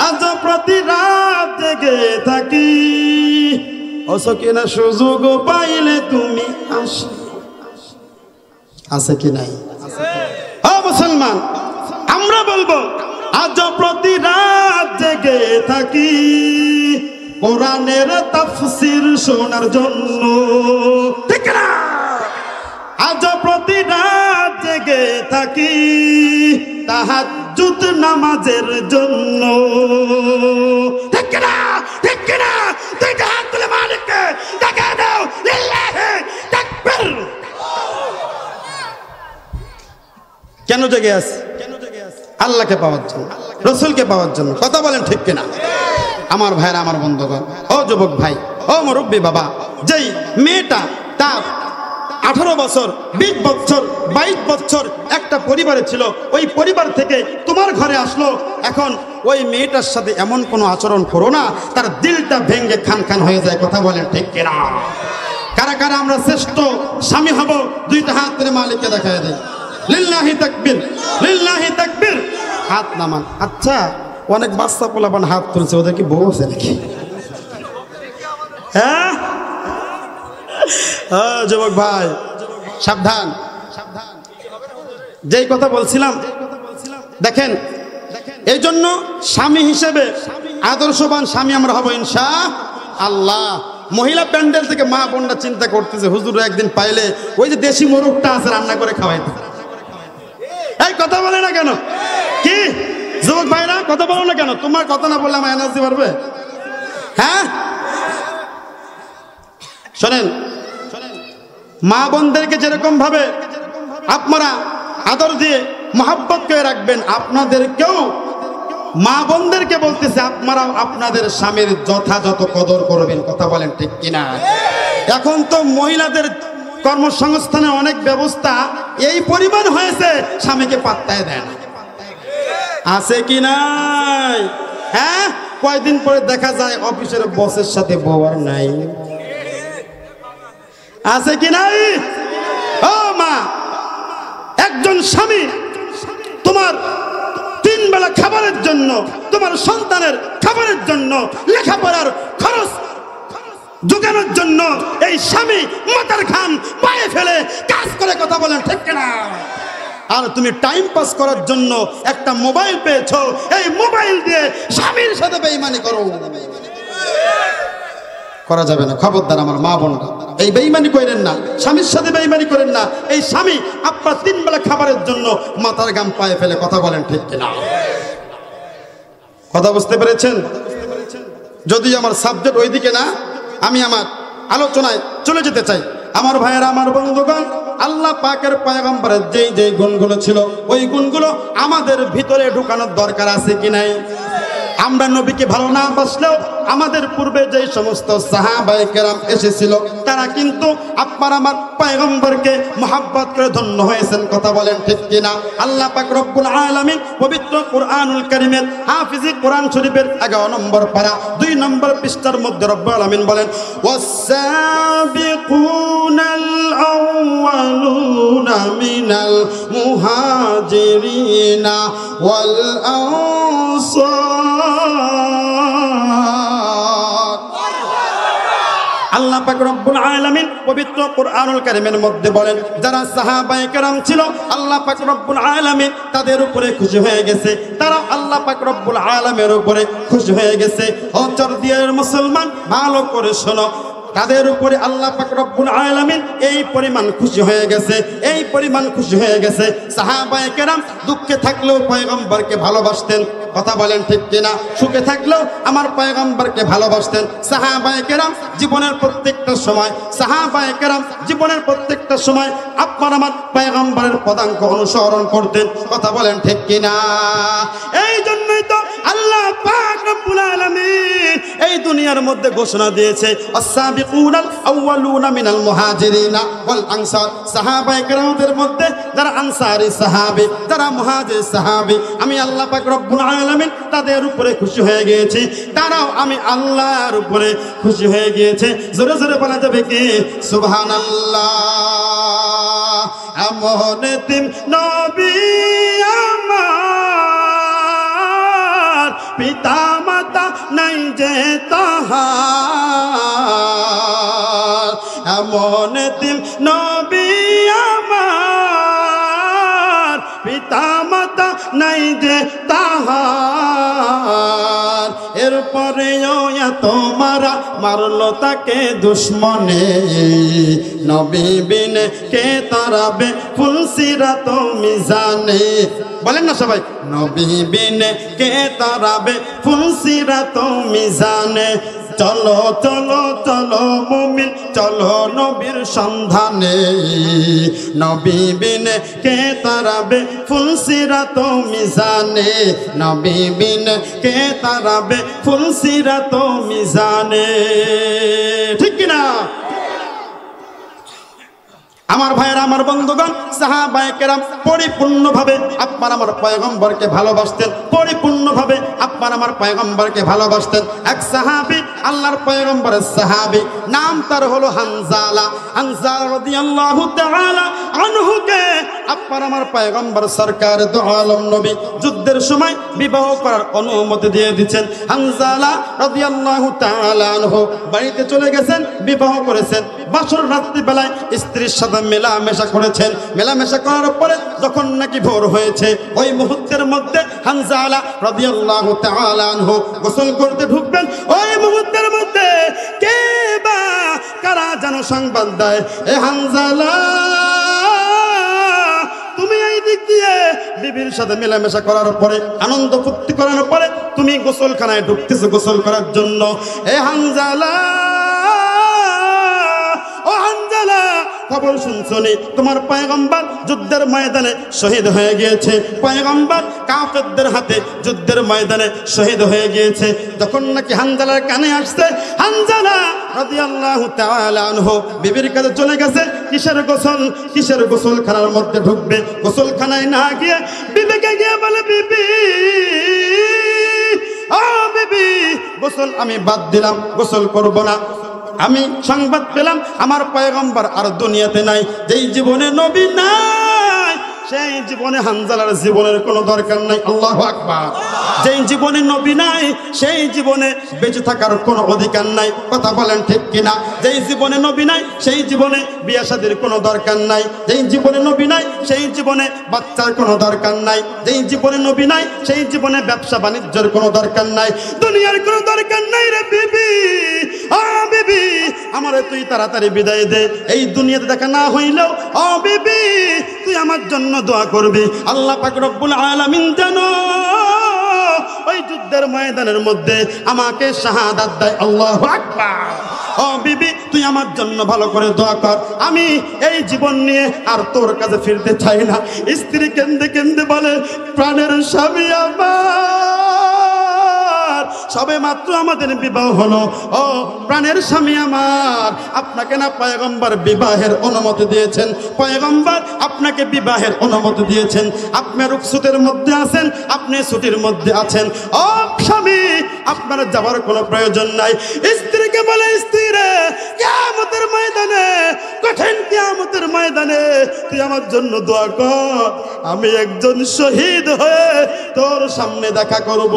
আজ প্রতি রাত জেগে থাকি, অসো কিনা সুযোগ পাইলে তুমি আসো। আছে কি নাই? ও মুসলমান, আমরা বলবো আজ প্রতি রাত জেগে থাকি কোরআনের তাফসীর শোনার জন্য। ঠিক না? আজ প্রতি রাত জেগে থাকি তাহাজ্জুদ নামাজের জন্য। ঠিক না? ঠিক না? দুইটা হাত তুলে মালিককে দেখা দাও, লিল্লাহি তাকবীর। কেন জেগে আছি? আল্লাহকে পাওয়ার জন্য, রসুলকে পাওয়ার জন্য। কথা বলেন ঠিক কিনা? আমার ভাইরা, আমার বন্ধুগণ, ও যুবক ভাই, ও মুরব্বী বাবা, যেই মেয়েটা তার 18 বছর, 20 বছর, 22 বছর একটা পরিবারে ছিল, ওই পরিবার থেকে তোমার ঘরে আসলো, এখন ওই মেয়েটার সাথে এমন কোনো আচরণ করো না তার দিলটা ভেঙে খান খান হয়ে যায়। কথা বলেন ঠিক কিনা? কারা কারা আমরা শ্রেষ্ঠ স্বামী হব? দুইটা হাত ধরে মালিককে দেখায় দেয়। লিল্লাহি তাকবীর, লিল্লাহি তাকবীর। হাত নামান। আচ্ছা, অনেক বাচ্চা পোলাপান হাত তুলছে, ওদের কি বউ আছে নাকি? হ্যাঁ, যুবক ভাই সাবধান। যেই কথা বলছিলাম, দেখেন, এই জন্য স্বামী হিসেবে আদর্শবান স্বামী আমরা হব ইনশাআল্লাহ। মহিলা প্যান্ডেল থেকে মা বোনরা চিন্তা করতেছে, হুজুর একদিন পাইলে ওই যে দেশি মোরগটা আছে রান্না করে খাওয়াইতে। এই কথা বলে না কেন? কি যুবক ভাইরা কথা বলো না কেন? তোমার কথা না বললে আমার এনার্জি বাড়বে? হ্যাঁ, শোনেন, মা বোনদেরকে যেরকম ভাবে আপনারা আদর দিয়ে মহব্বত করে রাখবেন, আপনাদেরকেও মা বোনদেরকে বলতেছে আপনারাও আপনাদের স্বামীর যথাযথ কদর করবেন। কথা বলেন ঠিক কিনা? এখন তো মহিলাদের কর্মসংস্থানের অনেক ব্যবস্থা এই পরিমাণ হয়েছে, স্বামীকে পাত্তায় দেয় না। আছে কি নাই? হ্যাঁ, কয়দিন পরে দেখা যায় অফিসের বসের সাথে বউ আর নাই। আছে কি নাই? ও মা, একজন স্বামী তোমার 3 বেলা খাবারের জন্য, তোমার সন্তানের খাবারের জন্য, লেখাপড়ার খরচ জোগানোর জন্য এই স্বামী মাথার ঘাম পায়ে ফেলে কাজ করে, কথা বলেন ঠিক কিনা? আর তুমি টাইম পাস করার জন্য একটা মোবাইল পেয়েছো, এই মোবাইল দিয়ে স্বামীর সাথে বেঈমানি করো। করা যাবে না, খবরদার আমার মা বোনরা, এই বেঈমানি করেন না, স্বামীর সাথে বেঈমানি করেন না। এই স্বামী আপনার 3 বেলা খাবারের জন্য মাথার ঘাম পায়ে ফেলে, কথা বলেন ঠিক কিনা? কথা বুঝতে পেরেছেন? যদি আমার সাবজেক্ট ওইদিকে না, আমি আমার আলোচনায় চলে যেতে চাই। আমার ভাইয়েরা, আমার বন্ধুগণ, আল্লাহ পাকের পয়গম্বরের যেই যেই গুণগুলো ছিল, ওই গুণগুলো আমাদের ভিতরে ঢুকানোর দরকার আছে কি নাই? আমরা নবীকে ভালো না বাসলেও আমাদের পূর্বে যে সমস্ত সাহাবায়ে কেরাম এসেছিল, তারা কিন্তু আপনার আমার পয়গম্বরকে মহব্বত করে ধন্য হয়েছেন, কথা বলেন ঠিক কিনা? আল্লাহ পাক রব্বুল আলামিন পবিত্র কুরআনুল কারীমের হাফিজি কোরআন শরীফের 11 নম্বর পারা 2 নম্বর পৃষ্ঠার মধ্যে রব্বুল আলামিন বলেন, ওয়াস-সাবিকুনাল আউওয়ালুনা মিনাল মুহাজিরিনা ওয়াল আনসার। আল্লাহ পাক রব্বুল আলামিন পবিত্র কুরআনুল কারীমের মধ্যে বলেন, যারা সাহাবায়ে কেরাম ছিল, আল্লাহ পাক রব্বুল আলামিন তাদের উপরে খুশি হয়ে গেছে, তারা আল্লাহ পাক রব্বুল আলামিনের উপরে খুশি হয়ে গেছে। ও চরদিয়ার মুসলমান, ভালো করে শোনো, তাদের উপরে আল্লাহ পাক রব্বুল আলামিন এই পরিমাণ খুশি হয়ে গেছে, এই পরিমাণ খুশি হয়ে গেছে। সাহাবায়ে কেরাম দুঃখে থাকলেও পয়গম্বরকে ভালোবাসতেন, কথা বলেন ঠিক কিনা? সুখে থাকলেও আমার পয়গম্বরকে ভালোবাসতেন। সাহাবায়ে কেরাম জীবনের প্রত্যেকটা সময়, সাহাবায়ে কেরাম জীবনের প্রত্যেকটা সময় আপনার আমার পয়গম্বরের পদাঙ্ক অনুসরণ করতেন, কথা বলেন ঠিক কিনা? এই জন্যই তো আল্লাহ পাক রব্বুল আলামিন এই দুনিয়ার মধ্যে ঘোষণা দিয়েছে, আস-সাবিকুনাল আউওয়ালুনা মিনাল মুহাজিরিনা ওয়াল আনসার। সাহাবায়ে কেরামদের মধ্যে যারা আনসারী সাহাবী, যারা মুহাজির সাহাবী, আমি আল্লাহ পাক রব্বুল আলামিন তাদের উপরে খুশি হয়ে গিয়েছি, তারাও আমি আল্লাহর উপরে খুশি হয়ে গিয়েছে। জোরে জোরে বলা যাবে কি সুবহানাল্লাহ? এমন তিন নবী আমার, পিতা মাতা নাই যে তাহার। এমন তিন নবী আমার, পিতা মাতা নাই যে তাহার। এরপরেও এত মারা মারলো তাকে দুশ্মনে, নবী বিনে কে তারাবে ফুলসিরাত মিজানে। বলেন না সবাই, নবী বিনে কে তারাবে ফুলসিরাত মিজানে। চলো চলো চলো মুমিন, চলো নবীর সন্ধানে, নবী বিনে কে তারাবে ফুলসিরাত মিজানে, নবী বিনে কে তারাবে ফুলসিরাত মিজানে। ঠিক কিনা? আমার ভাইয়েরা, আমার বন্ধুগণ, সাহাবায়ে কেরাম পরিপূর্ণভাবে আপনার আমার পয়গম্বরকে ভালোবাসতেন, পরিপূর্ণভাবে আপনার আমার পয়গম্বরকে ভালোবাসতেন। এক সাহাবী, আল্লাহর পয়গম্বরের সাহাবী, নাম তার হলো হানজালা। হানজালা রাদিয়াল্লাহু তাআলা আনহুকে আপনার আমার পয়গম্বর সরকার দু আলম নবী যুদ্ধের সময় বিবাহ করার অনুমতি দিয়ে দিচ্ছেন। হানজালা রাদিয়াল্লাহু তাআলা আনহু বাড়িতে চলে গেছেন, বিবাহ করেছেন। বাসর রাত্রি বেলায় স্ত্রীর সাথে মেলামেশা করেছেন। মেলামেশা করার পরে যখন নাকি ভোর হয়েছে, ওই মুহূর্তের মধ্যে হানজালা রাদিয়াল্লাহু তাআলা আনহু গোসল করতে ঢুকবেন। ওই মুহূর্তের মধ্যে কে বা কারা যেন সংবাদ দেয়, এ হানজালা, তুমি এই দিক দিয়ে বিবির সাথে মেলামেশা করার পরে, আনন্দ ফুর্তি করার পরে তুমি গোসলখানায় ঢুকতেছো গোসল করার জন্য। এ হানজালা, ও হানজালা, খবর শুনছনি তোমার পয়গম্বর যুদ্ধের ময়দানে শহীদ হয়ে গিয়েছে। পয়গম্বর কাফেরদের হাতে যুদ্ধের ময়দানে শহীদ হয়ে গিয়েছে। যখন নাকি হানজালার কানে আসছে, হানজালা রাদিয়াল্লাহু তাআলা আনহু বিবির কাছে চলে গেছে। কিসের গোসলখানার মধ্যে ঢুকবে, গোসলখানায় না গিয়ে বিবিকে গিয়ে বলে, বিবি ও বিবি, গোসল আমি বাদ দিলাম, গোসল করব না। আমি সংবাদ পেলাম আমার পয়গম্বর আর দুনিয়াতে নাই। যেই জীবনে নবী নাই সেই জীবনে হানজালার জীবনের কোনো দরকার নাই। আল্লাহু আকবার। যেই জীবনে নবী নাই সেই জীবনে বেঁচে থাকার কোনো অধিকার নাই। কথা বলেন ঠিক কিনা? যেই জীবনে নবী নাই সেই জীবনে বিয়ে শাদীর কোনো দরকার নাই। যেই জীবনে নবী নাই সেই জীবনে বাচ্চার কোনো দরকার নাই। যেই জীবনে নবী নাই সেই জীবনে ব্যবসা বাণিজ্যের কোনো দরকার নাই, দুনিয়ার কোনো দরকার নাই রে বিবি। ও বিবি, আমারে তুই তাড়াতাড়ি বিদায় দে। এই দুনিয়াতে দেখা না হইলেও ও বিবি তুই আমার জন্য দোয়া করবি। আল্লাহ পাক রব্বুল আলামিন যেন ওই যুদ্ধের ময়দানের মধ্যে আমাকে শাহাদাত দেয়। আল্লাহু আকবার। ও বিবি, তুই আমার জন্য ভালো করে দোয়া কর। আমি এই জীবন নিয়ে আর তোর কাছে ফিরতে চাই না। স্ত্রী কেন্দে কেন্দে বলে, প্রাণের স্বামী আমার, সবে মাত্র আমাদের বিবাহ হলো। ও প্রাণের স্বামী আমার, আপনাকে না পয়গম্বর বিবাহের অনুমতি দিয়েছেন, পয়গম্বর আপনাকে বিবাহের অনুমতি দিয়েছেন। আপনি রুখসুতের মধ্যে আছেন, আপনি ছুটির মধ্যে আছেন। ও স্বামী, আপনার যাবার কোনো প্রয়োজন নাই। স্ত্রীকে বলে, স্ত্রী রে, কিয়ামতের ময়দানে, কঠিন কিয়ামতের ময়দানে তুই আমার জন্য দোয়া কর। আমি একজন শহীদ হয়ে তোর সামনে দেখা করব।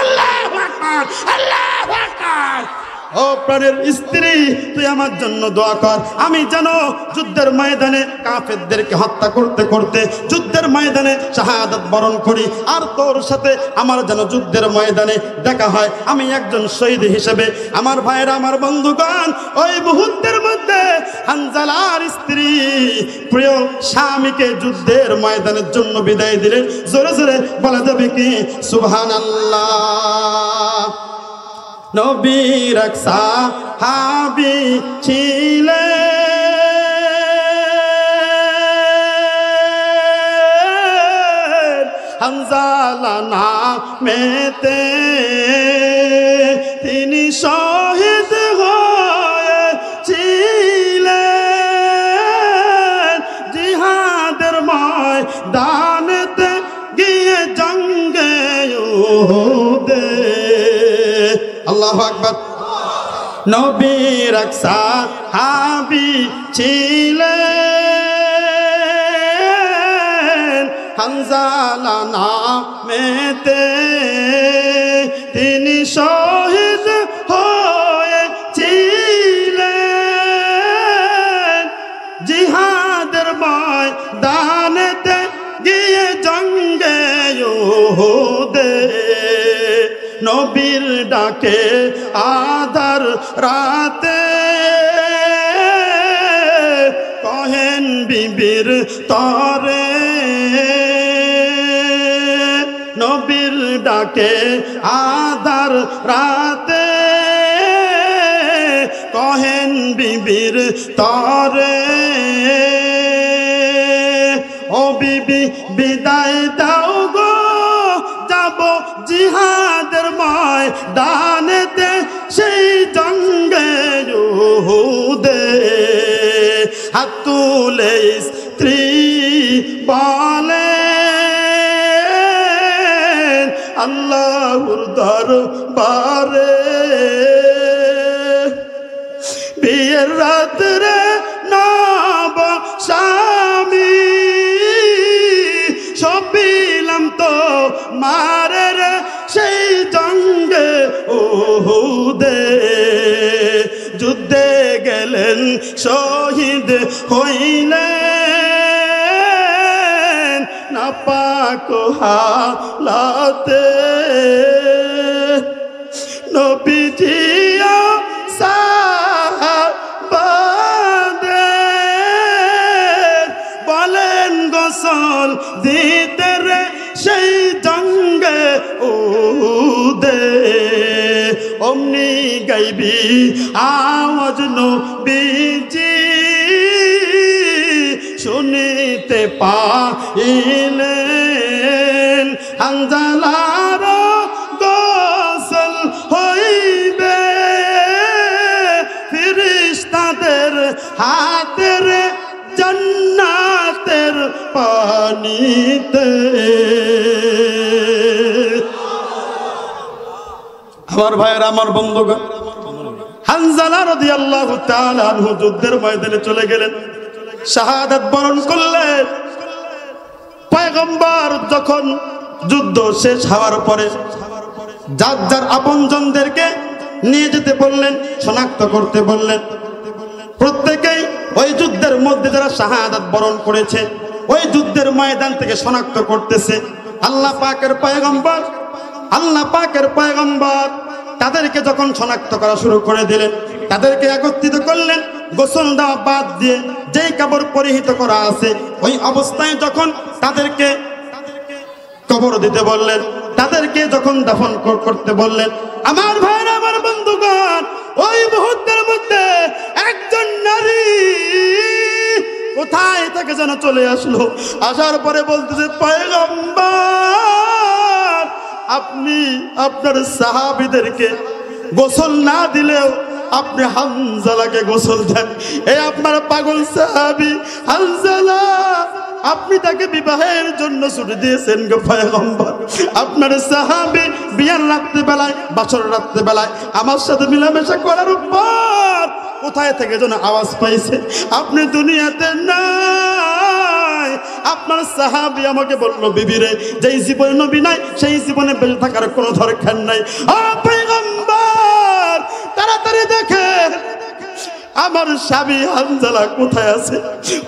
আল্লাহু আকবার, আল্লাহু আকবার। ও প্রাণের স্ত্রী, তুই আমার জন্য দোয়া কর। আমি যেন যুদ্ধের ময়দানে কাফেরদেরকে হত্যা করতে করতে যুদ্ধের ময়দানে শাহাদাত বরণ করি, আর তোর সাথে আমার যেন যুদ্ধের ময়দানে দেখা হয়, আমি একজন শহীদ হিসেবে। আমার ভাইরা, আমার বন্ধুগণ, ওই মুহূর্তের মধ্যে হানজালার স্ত্রী প্রিয় স্বামীকে যুদ্ধের ময়দানের জন্য বিদায় দিলেন। জোরে জোরে বলা যাবে কি সুবহানাল্লাহ। নবীর এক সাহাবী ছিলেন হানজালা নামেতে, তিনি শহীদ হয়েছিলেন জিহাদের ময়দানেতে গিয়ে জঙ্গে উহুদে। আল্লাহু আকবার। নবীর এক সাহাবী ছিলেন হানজালা নামেতে, তিনি শহীদ হয়েছিলেন জিহাদের ময়দানেতে গিয়ে জঙ্গে উহুদে। নবীর ডাকে আধার রাতে কহেন বিবির তরে, নবীর ডাকে আধার রাতে কহেন বিবির তরে, ও বিবি বিদায় দাও গো, যাব জিহাদের ময়দানেতে সেই জঙ্গে উহুদে। হাত তুলে স্ত্রী বলেন আল্লাহর দরবারে, বিয়ের রাত্রে নব স্বামী সপিলাম তো মারের সেই জঙ্গে উহুদে। যুদ্ধে গেলেন শহীদ হইলেন নাপাক হালাতে, নবীজিও সাহাবাদের বলেন গোসল দিতে রে সেই জঙ্গে উহুদে। অমনি গাইবি আওয়াজ নবীজি শুনিতে পাইলেন, হানজালার গোসল হইবে তেরে জান্নাতের পানিতে। আমার ভাইয়েরা, আমার বন্ধুগণ, হানজালা রাদিয়াল্লাহু তাআলা আনহু যুদ্ধের ময়দানে চলে গেলেন, শাহাদাত বরণ করলেন। পয়গম্বর যখন যুদ্ধ শেষ হওয়ার পরে যার যার আপনজনদেরকে নিয়ে যেতে বললেন, শনাক্ত করতে বললেন। প্রত্যেকেই ওই যুদ্ধের মধ্যে যারা শাহাদাত বরণ করেছে ওই যুদ্ধের ময়দান থেকে শনাক্ত করতেছে। আল্লাহ পাকের পয়গম্বর তাদেরকে যখন শনাক্ত করা শুরু করে দিলেন, তাদেরকে একত্রিত করলেন। গোসল দেওয়া বাদ দিয়ে যেই কাপড় পরিহিত করা আছে ওই অবস্থায় যখন তাদেরকে কবর দিতে বললেন, তাদেরকে যখন দাফন করতে বললেন, আমার ভাইরা, আমার বন্ধুগণ, ওই মুহূর্তের মধ্যে একজন নারী কোথায় থেকে যেন চলে আসলো। আসার পরে বলতেছে, পয়গম্বর, আপনি আপনার সাহাবীদেরকে গোসল না দিলেও আপনি হানজালাকে গোসল দেন। এই আপনার পাগল সাহাবী হানজালা, আপনি তাকে বিবাহের জন্য ছুটি দিয়েছেন গো পয়গম্বর। আপনার সাহাবী বিয়ার রাত্রে বেলায়, বাসর রাত্রে বেলায় আমার সাথে মিলামেশা করার পর কোথায় থেকে যেন আওয়াজ পাইছে আপনি দুনিয়াতে নাই। আপনার সাহাবী আমাকে বললো, বিবি রে, যেই জীবনে নবী নাই সেই জীবনে বেঁচে থাকার কোনো দরকার নাই। ও পয়গম্বর, তাড়াতাড়ি দেখেন আমার স্বামী হানজালা কোথায় আছে।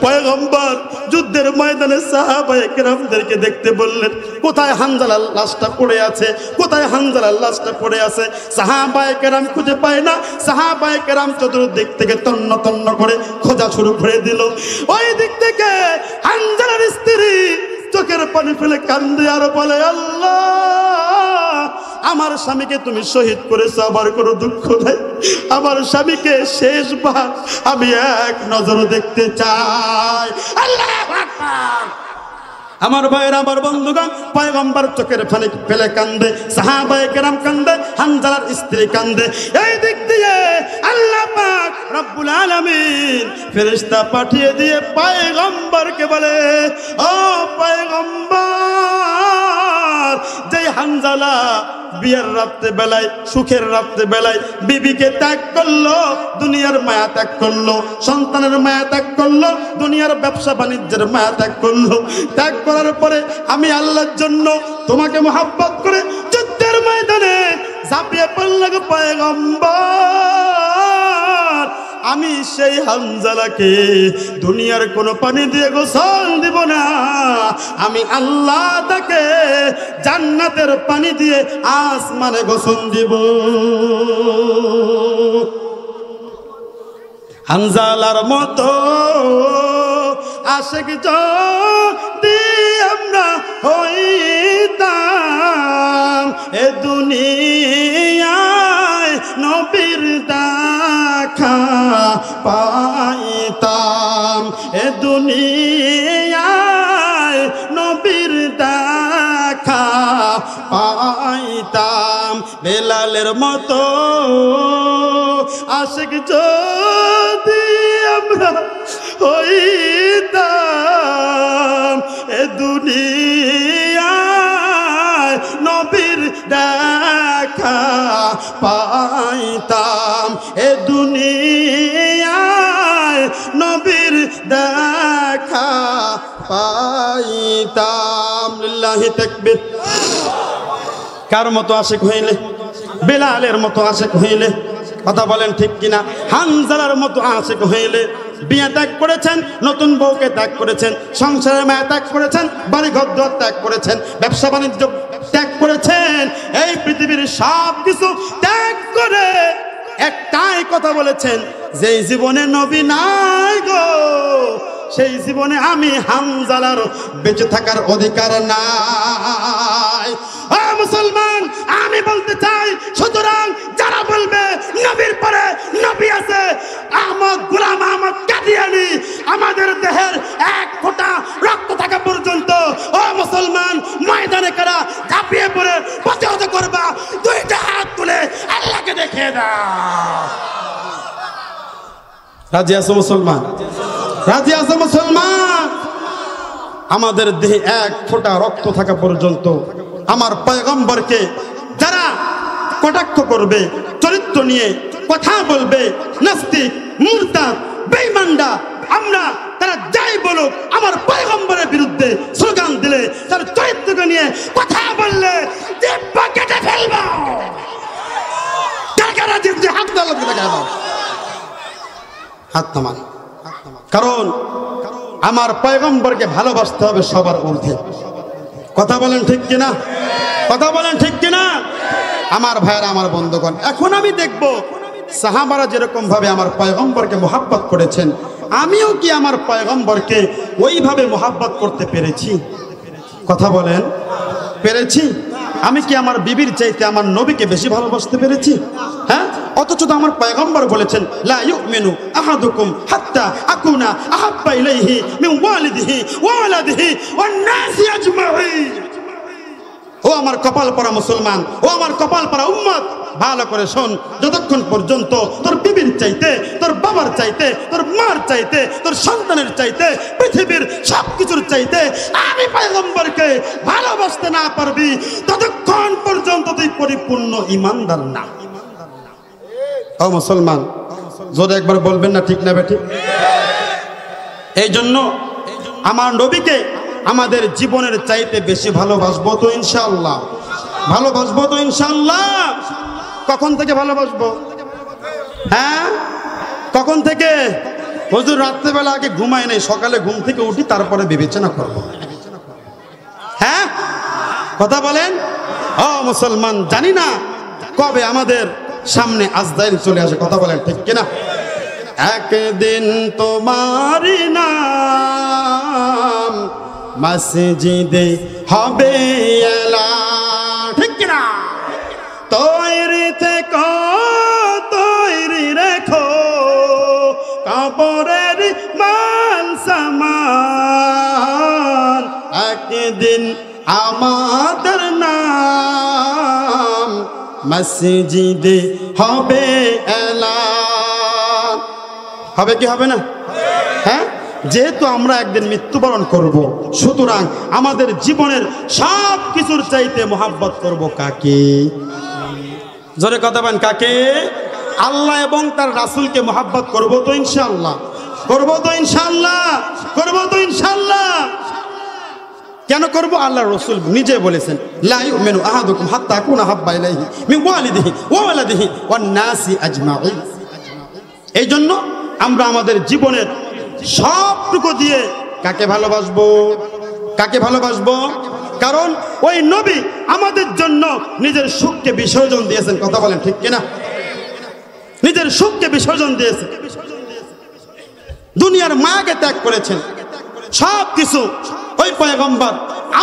পয়গম্বর যুদ্ধের ময়দানে সাহাবায়ে কেরামদেরকে দেখতে বললেন, কোথায় হানজালার লাশটা পড়ে আছে, কোথায় হানজালার লাশটা পড়ে আছে। সাহাবায়ে কেরাম খুঁজে পায় না। সাহাবায়ে কেরাম চতুর্দিক থেকে তন্ন তন্ন করে খোঁজা শুরু করে দিল। ওই দিক থেকে হানজালার স্ত্রী চোখের পানি ফেলে কান্দে আর বলে, আল্লাহ, আমার স্বামীকে তুমি শহীদ করেছো, আমার কোনো দুঃখ নাই। আমার স্বামীকে শেষবার আমি এক নজর দেখতে চাই। আল্লাহু আকবার। আমার ভাইয়েরা, আমার বন্ধুগণ, পয়গম্বর চোখের পানি ফেলে কান্দে, সাহাবায়ে কেরাম কান্দে, হানজালার স্ত্রী কান্দে। এই দিক দিয়ে আল্লাহ পাক রব্বুল আলামিন ফেরেশতা পাঠিয়ে দিয়ে পয়গম্বরকে বলে, ও পয়গম্বর, যেই হানজালা বিয়ের রাত্রে বেলায়, সুখের রাত্রে বেলায় বিবিকে ত্যাগ করলো, দুনিয়ার মায়া ত্যাগ করলো, সন্তানের মায়া ত্যাগ করলো, দুনিয়ার ব্যবসা বাণিজ্যের মায়া ত্যাগ করলো, ত্যাগ করার পরে আমি আল্লাহর জন্য তোমাকে মহব্বত করে যুদ্ধের ময়দানে ঝাঁপিয়ে পড়ল গো পয়গম্বর। আমি সেই হানজালাকে দুনিয়ার কোনো পানি দিয়ে গোসল দিব না, আমি আল্লাহ তাকে জান্নাতের পানি দিয়ে আসমানে গোসল দিব। হানজালার মতো আশিক যদি আমরা হইতাম, এ দুনিয়ায় নবীর দেখা পাইতাম, এ দুনিয়ায় নবীর দেখা পাইতাম। বেলালের মতো আশিক যদি আমরা হইতাম, এ দুনিয়ায় নবীর দেখা পাইতাম, এ দুনিয়ায় নবীর দেখা পাইতাম। লিল্লাহি তাকবীর। কার মতো আশিক হইলে? বেলালের মতো আশিক হইলে, কথা বলেন ঠিক কিনা? হানজালার মতো আশিক হইলে বিয়ে ত্যাগ করেছেন, নতুন বউকে ত্যাগ করেছেন, সংসারের মায়া ত্যাগ করেছেন, বাড়ি ঘর ত্যাগ করেছেন, ব্যবসা বাণিজ্য ত্যাগ করেছেন, এই পৃথিবীর সব কিছু ত্যাগ করে একটাই কথা বলেছেন, যেই জীবনে নবী নাই গো, সেই জীবনে আমি হানজালার বেঁচে থাকার অধিকার নাই। ও মুসলমান, আমি বলতে চাই, সুতরাং যারা বলবে নবীর পরে নবী আছে, আহমদ গোলাম আহমদ কাদিয়ানী আমাদের দেহের এক ফোঁটা রক্ত থাকা পর্যন্ত, ও মুসলমান, ময়দানে কারা ঝাঁপিয়ে পড়ে প্রতিহত করবা, দুইটা হাত তুলে আল্লাহকে দেখিয়ে দাও। রাজি আছো মুসলমান? রাজি আছে মুসলমান? আমাদের দেহে এক ফোঁটা রক্ত থাকা পর্যন্ত আমার পয়গম্বরকে যারা কটাক্ষ করবে, চরিত্র নিয়ে কথা বলবে, নাস্তিক, মুরতাদ, বেঈমানরা, আমরা তারা যাই বলুক আমার পয়গম্বরের বিরুদ্ধে স্লোগান দিলে, তার চরিত্রকে নিয়ে কথা বললে জিহ্বা কেটে ফেলবো। কারা জিহ্বা হাত দাও, হাত নামান। কারণ আমার পয়গম্বরকে ভালোবাসতে হবে সবার ঊর্ধ্বে। কথা বলেন ঠিক কিনা? কথা বলেন ঠিক কিনা? আমার ভাইরা, আমার বন্ধুগণ, এখন আমি দেখব সাহাবারা যেরকম ভাবে আমার পয়গম্বরকে মোহাব্বত করেছেন, আমিও কি আমার পয়গম্বরকে ওইভাবে মোহাব্বত করতে পেরেছি? কথা বলেন, পেরেছি? আমি কি আমার বিবির চাইতে আমার নবীকে বেশি ভালোবাসতে পেরেছি? হ্যাঁ, অথচ তো আমার পয়গম্বর বলেছেন লা ইউমিনু আহাদুকুম হাত্তা আকুনা আহাব্বা ইলাইহি মিন ওয়ালিদিহি ওয়া ওয়ালাদিহি ওয়ান নাসি আজমাইন। ও আমার কপাল পরা মুসলমান, ও আমার কপাল পরা উম্মত, ভালো করে শোন, যতক্ষণ পর্যন্ত তোর বিবির চাইতে, তোর বাবার চাইতে, তোর মার চাইতে, তোর সন্তানের চাইতে, পৃথিবীর সব কিছুর চাইতে আমি পয়গম্বরকে ভালোবাসতে না পারবি, ততক্ষণ পর্যন্ত তুই পরিপূর্ণ ঈমানদার না। ও মুসলমান, জোরে একবার বলবেন না ঠিক না বেঠিক? এই জন্য আমার নবীকে আমাদের জীবনের চাইতে বেশি ভালোবাসবো তো ইনশাআল্লাহ? ভালোবাসবো তো ইনশাআল্লাহ? কখন থেকে ভালোবাসবো? হ্যাঁ, কখন থেকে? হুজুর রাত্রেবেলা আগে ঘুমাই নাই, সকালে ঘুম থেকে উঠি, তারপরে বিবেচনা করব। হ্যাঁ, কথা বলেন। ও মুসলমান, জানি না কবে আমাদের সামনে আজরাইল চলে আসে। কথা বলেন ঠিক কিনা? একদিন তোমারি নাম মসজিদে হবে এলান, ঠিক কিনা? তৈরি থেকো, তৈরি রেখো কবরের মান সামান, একদিন আমাদের নাম মসজিদে হবে এলান। হবে কি হবে না? হ্যাঁ, যেহেতু আমরা একদিন মৃত্যুবরণ করব, সুতরাং আমাদের জীবনের সব কিছুর চাইতে মোহাব্বত করব কাকে? জোরে কথা বলেন, কাকে? আল্লাহ এবং তার রাসূলকে মোহাব্বত করব তো ইনশাআল্লাহ? করব তো ইনশাআল্লাহ? করব তো ইনশাআল্লাহ? কেন করব? আল্লাহ রাসূল নিজে বলেছেন লা ইউমিনু আহাদুকুম হাত্তা আকুনা হাব্বা ইলাইহি মিন ওয়ালিদিহি ওয়া ওয়ালাদিহি ওয়ান নাসি আজমাইন। এই জন্য আমরা আমাদের জীবনের সবটুকু দিয়ে কাকে ভালোবাসবো? কাকে ভালোবাসবো? কারণ ওই নবী আমাদের জন্য নিজের সুখকে বিসর্জন দিয়েছেন। কথা বলেন ঠিক কিনা? নিজের সুখকে বিসর্জন দিয়েছেন, দুনিয়ার মায়াকে ত্যাগ করেছেন, সব কিছু ওই পয়গম্বর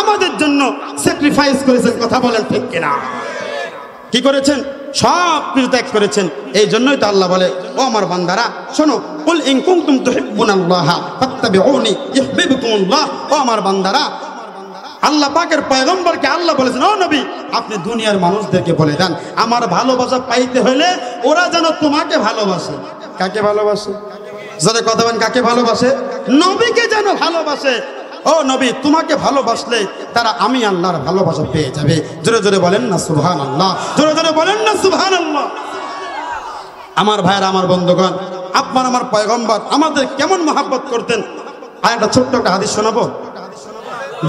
আমাদের জন্য স্যাক্রিফাইস করেছেন। কথা বলেন ঠিক কিনা? কি করেছেন? সব কিছু ত্যাগ করেছেন। এই জন্যই তো আল্লাহ বলে, ও আমার বান্দারা শোনো, কুল ইন কুনতুম তুহিব্বুনাল্লাহ ফাত্তাবিউনি ইউহিব্বুকুমুল্লাহ। ও আমার বান্দারা, আল্লাহ পাকের পয়গম্বরকে আল্লাহ বলেছেন, ও নবী আপনি দুনিয়ার মানুষদেরকে বলে দেন আমার ভালোবাসা পাইতে হলে ওরা যেন তোমাকে ভালোবাসে। কাকে ভালোবাসে? যারা কথা বলেন, কাকে ভালোবাসে? নবীকে যেন ভালোবাসে। ও নবী, তোমাকে ভালোবাসলে তারা আমি আল্লাহর ভালোবাসা পেয়ে যাবে। জোরে জোরে বলেন না সুবহানাল্লাহ? জোরে জোরে বলেন না সুবহানাল্লাহ? আমার ভাইরা, আমার বন্ধুগণ, আপনার আমার পয়গম্বর আমাদের কেমন মহব্বত করতেন, আর একটা ছোট্ট একটা হাদিস শোনাবো।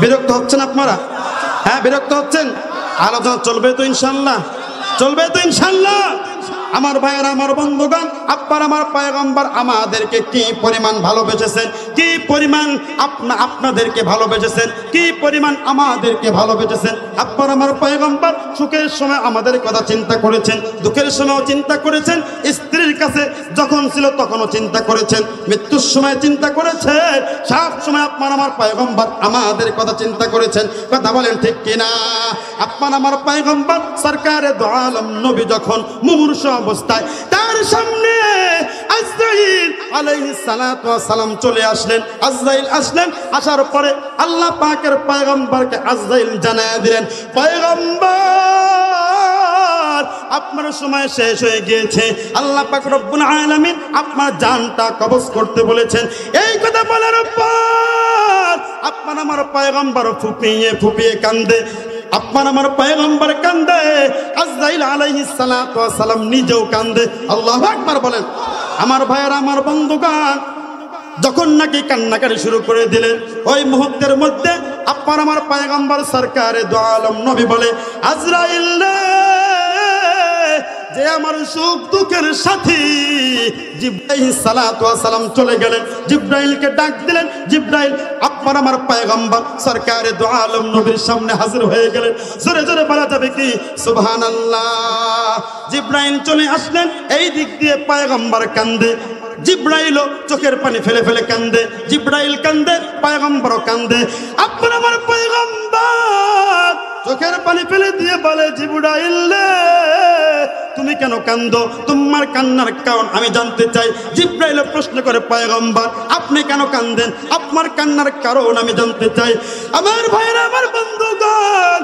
বিরক্ত হচ্ছেন আপনারা? হ্যাঁ, বিরক্ত হচ্ছেন? আলোচনা চলবে তো ইনশাআল্লাহ? চলবে তো ইনশাআল্লাহ? আমার ভাইয়েরা, আমার বন্ধুগণ, আপনার আমার পয়গম্বর আমাদেরকে কি পরিমাণ ভালোবেসেছেন, কি পরিমাণ আপনাদেরকে ভালোবেসেছেন, কি পরিমাণ আমাদেরকে ভালোবেসেছেন। আপনার আমার পয়গম্বর সুখের সময় আমাদের কথা চিন্তা করেছেন, দুঃখের সময়ও চিন্তা করেছেন, স্ত্রীর কাছে যখন ছিল তখনও চিন্তা করেছেন, মৃত্যুর সময় চিন্তা করেছেন, সব সময় আপনার আমার পয়গম্বর আমাদের কথা চিন্তা করেছেন। কথা বলেন ঠিক কিনা? আপনার আমার পয়গম্বর সরকারে দো আলম নবী যখন মুমূর্ষু অবস্থায় তার সামনে আজরাইল আলাইহিস সালাতু ওয়াস সালাম চলে আসলেন। আজরাইল আসলেন, আসার পরে আল্লাহ পাকের পয়গম্বরকে আজরাইল জানায় দিলেন, পয়গম্বর আপনার সময় শেষ হয়ে গিয়েছে, আল্লাহ পাক রব্বুল আলামিন আপনার জানটা কবজ করতে বলেছেন। এই কথা বলার পর আপনার আমার পয়গম্বর ফুপিয়ে ফুপিয়ে কান্দে, আপনার আমার পয়গম্বর কান্দে, আজরাইল আলাইহিস সালাতু ওয়াস সালাম নিজেও কান্দে। আল্লাহু আকবার বলেন। আমার ভাইয়েরা, আমার বন্ধুগণ, যখন নাকি কান্নাকারি শুরু করে দিলেন, ওই মুহূর্তের মধ্যে আপনার আমার পয়গম্বর সরকারে দু আলম নবী বলে, আজরাইল রে, যে আমার সুখ দুঃখের সাথী জিবরাইল সালাতু ওয়াস সালাম চলে গেলেন। জিবরাইলকে ডাক দিলেন। জিবরাইল আপনার আমার পয়গম্বর সরকারে দু আলম নবীর সামনে হাজির হয়ে গেলেন। জোরে জোরে বলা যাবে কি সুবহানাল্লাহ। জিবরাইল চলে আসলেন, এই দিক দিয়ে পয়গম্বর কান্দে, জিবরাইল চোখের পানি ফেলে ফেলে কান্দে। জিবরাইল কান্দে, পয়গম্বর কান্দে। আপনার আমার পয়গম্বর চোখের পানি ফেলে দিয়ে বলে, জিবরাইল রে, তুমি কেন কান্দো? তোমার কান্নার কারণ আমি জানতে চাই। জিবরাইল প্রশ্ন করে, পয়গম্বর আপনি কেন কান্দেন? আপনার কান্নার কারণ আমি জানতে চাই। আমার ভাইরা, আমার বন্ধুগণ,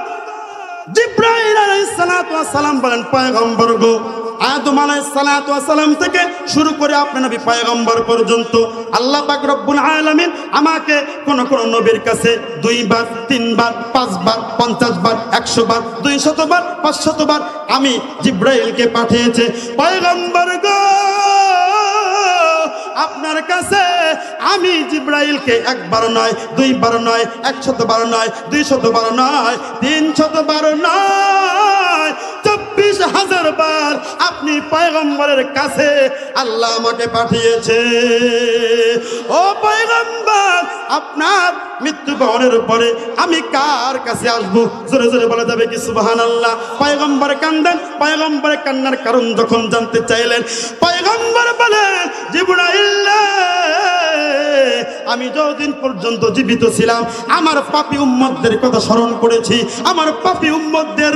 জিবরাইল আলাইহিস সালাতু ওয়াস সালাম বলেন, পয়গম্বর গো, আদম আলাইহিস সালাতু ওয়াস সালাম থেকে শুরু করে আপনার নবী পয়গম্বর পর্যন্ত আল্লাহ পাক রব্বুল আলামিন আমাকে কোন কোন নবীর কাছে 2 বার, 3 বার, 5 বার, 50 বার, 100 বার, 200 বার, 500 বার আমি জিবরাইলকে পাঠিয়েছে। পয়গম্বর গো, আপনার কাছে আমি জিবরাইলকে 1 বার নয়, 2 বার নয়, 100 বার নয়, 200 বার নয়, 300 বার নয়, 24,000 বার আপনি পয়গম্বরের কাছে আল্লাহ আমাকে পাঠিয়েছে। ও পয়গম্বর, আপনার মৃত্যুবরণের পরে আমি কার কাছে আসবো? জোরে জোরে বলা যাবে কি সুবহানাল্লাহ। পয়গম্বর কান্দেন। পয়গম্বরের কান্নার কারণ যখন জানতে চাইলেন, পয়গম্বর বলেন, জিবরাইল, আমি যতদিন পর্যন্ত জীবিত ছিলাম আমার পাপী উম্মতদের কথা স্মরণ করেছি। আমার পাপী উম্মতদের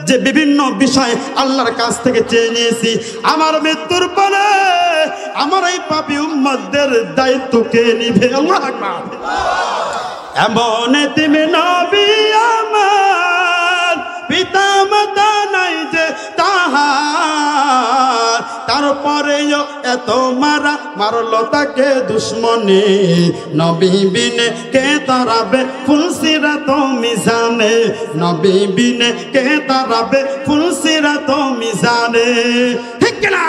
যে বিভিন্ন বিষয় আল্লাহর কাছ থেকে চেয়ে নিয়েছি। আমার মৃত্যুর পরে আমার এই পাপী উম্মতদের দায়িত্ব কে নিবে? আল্লাহু আকবার। এমন তুমি নবী আমার, পিতা মাতা নাই যে তাহার, তারপরেও এত মারা মারলো তাকে দুশ্মনে, নবী বিনে কে তারাবে ফুলসিরাত মিজানে, নবী বিনে কে তারাবে ফুলসিরাত মিজানে। ঠিক না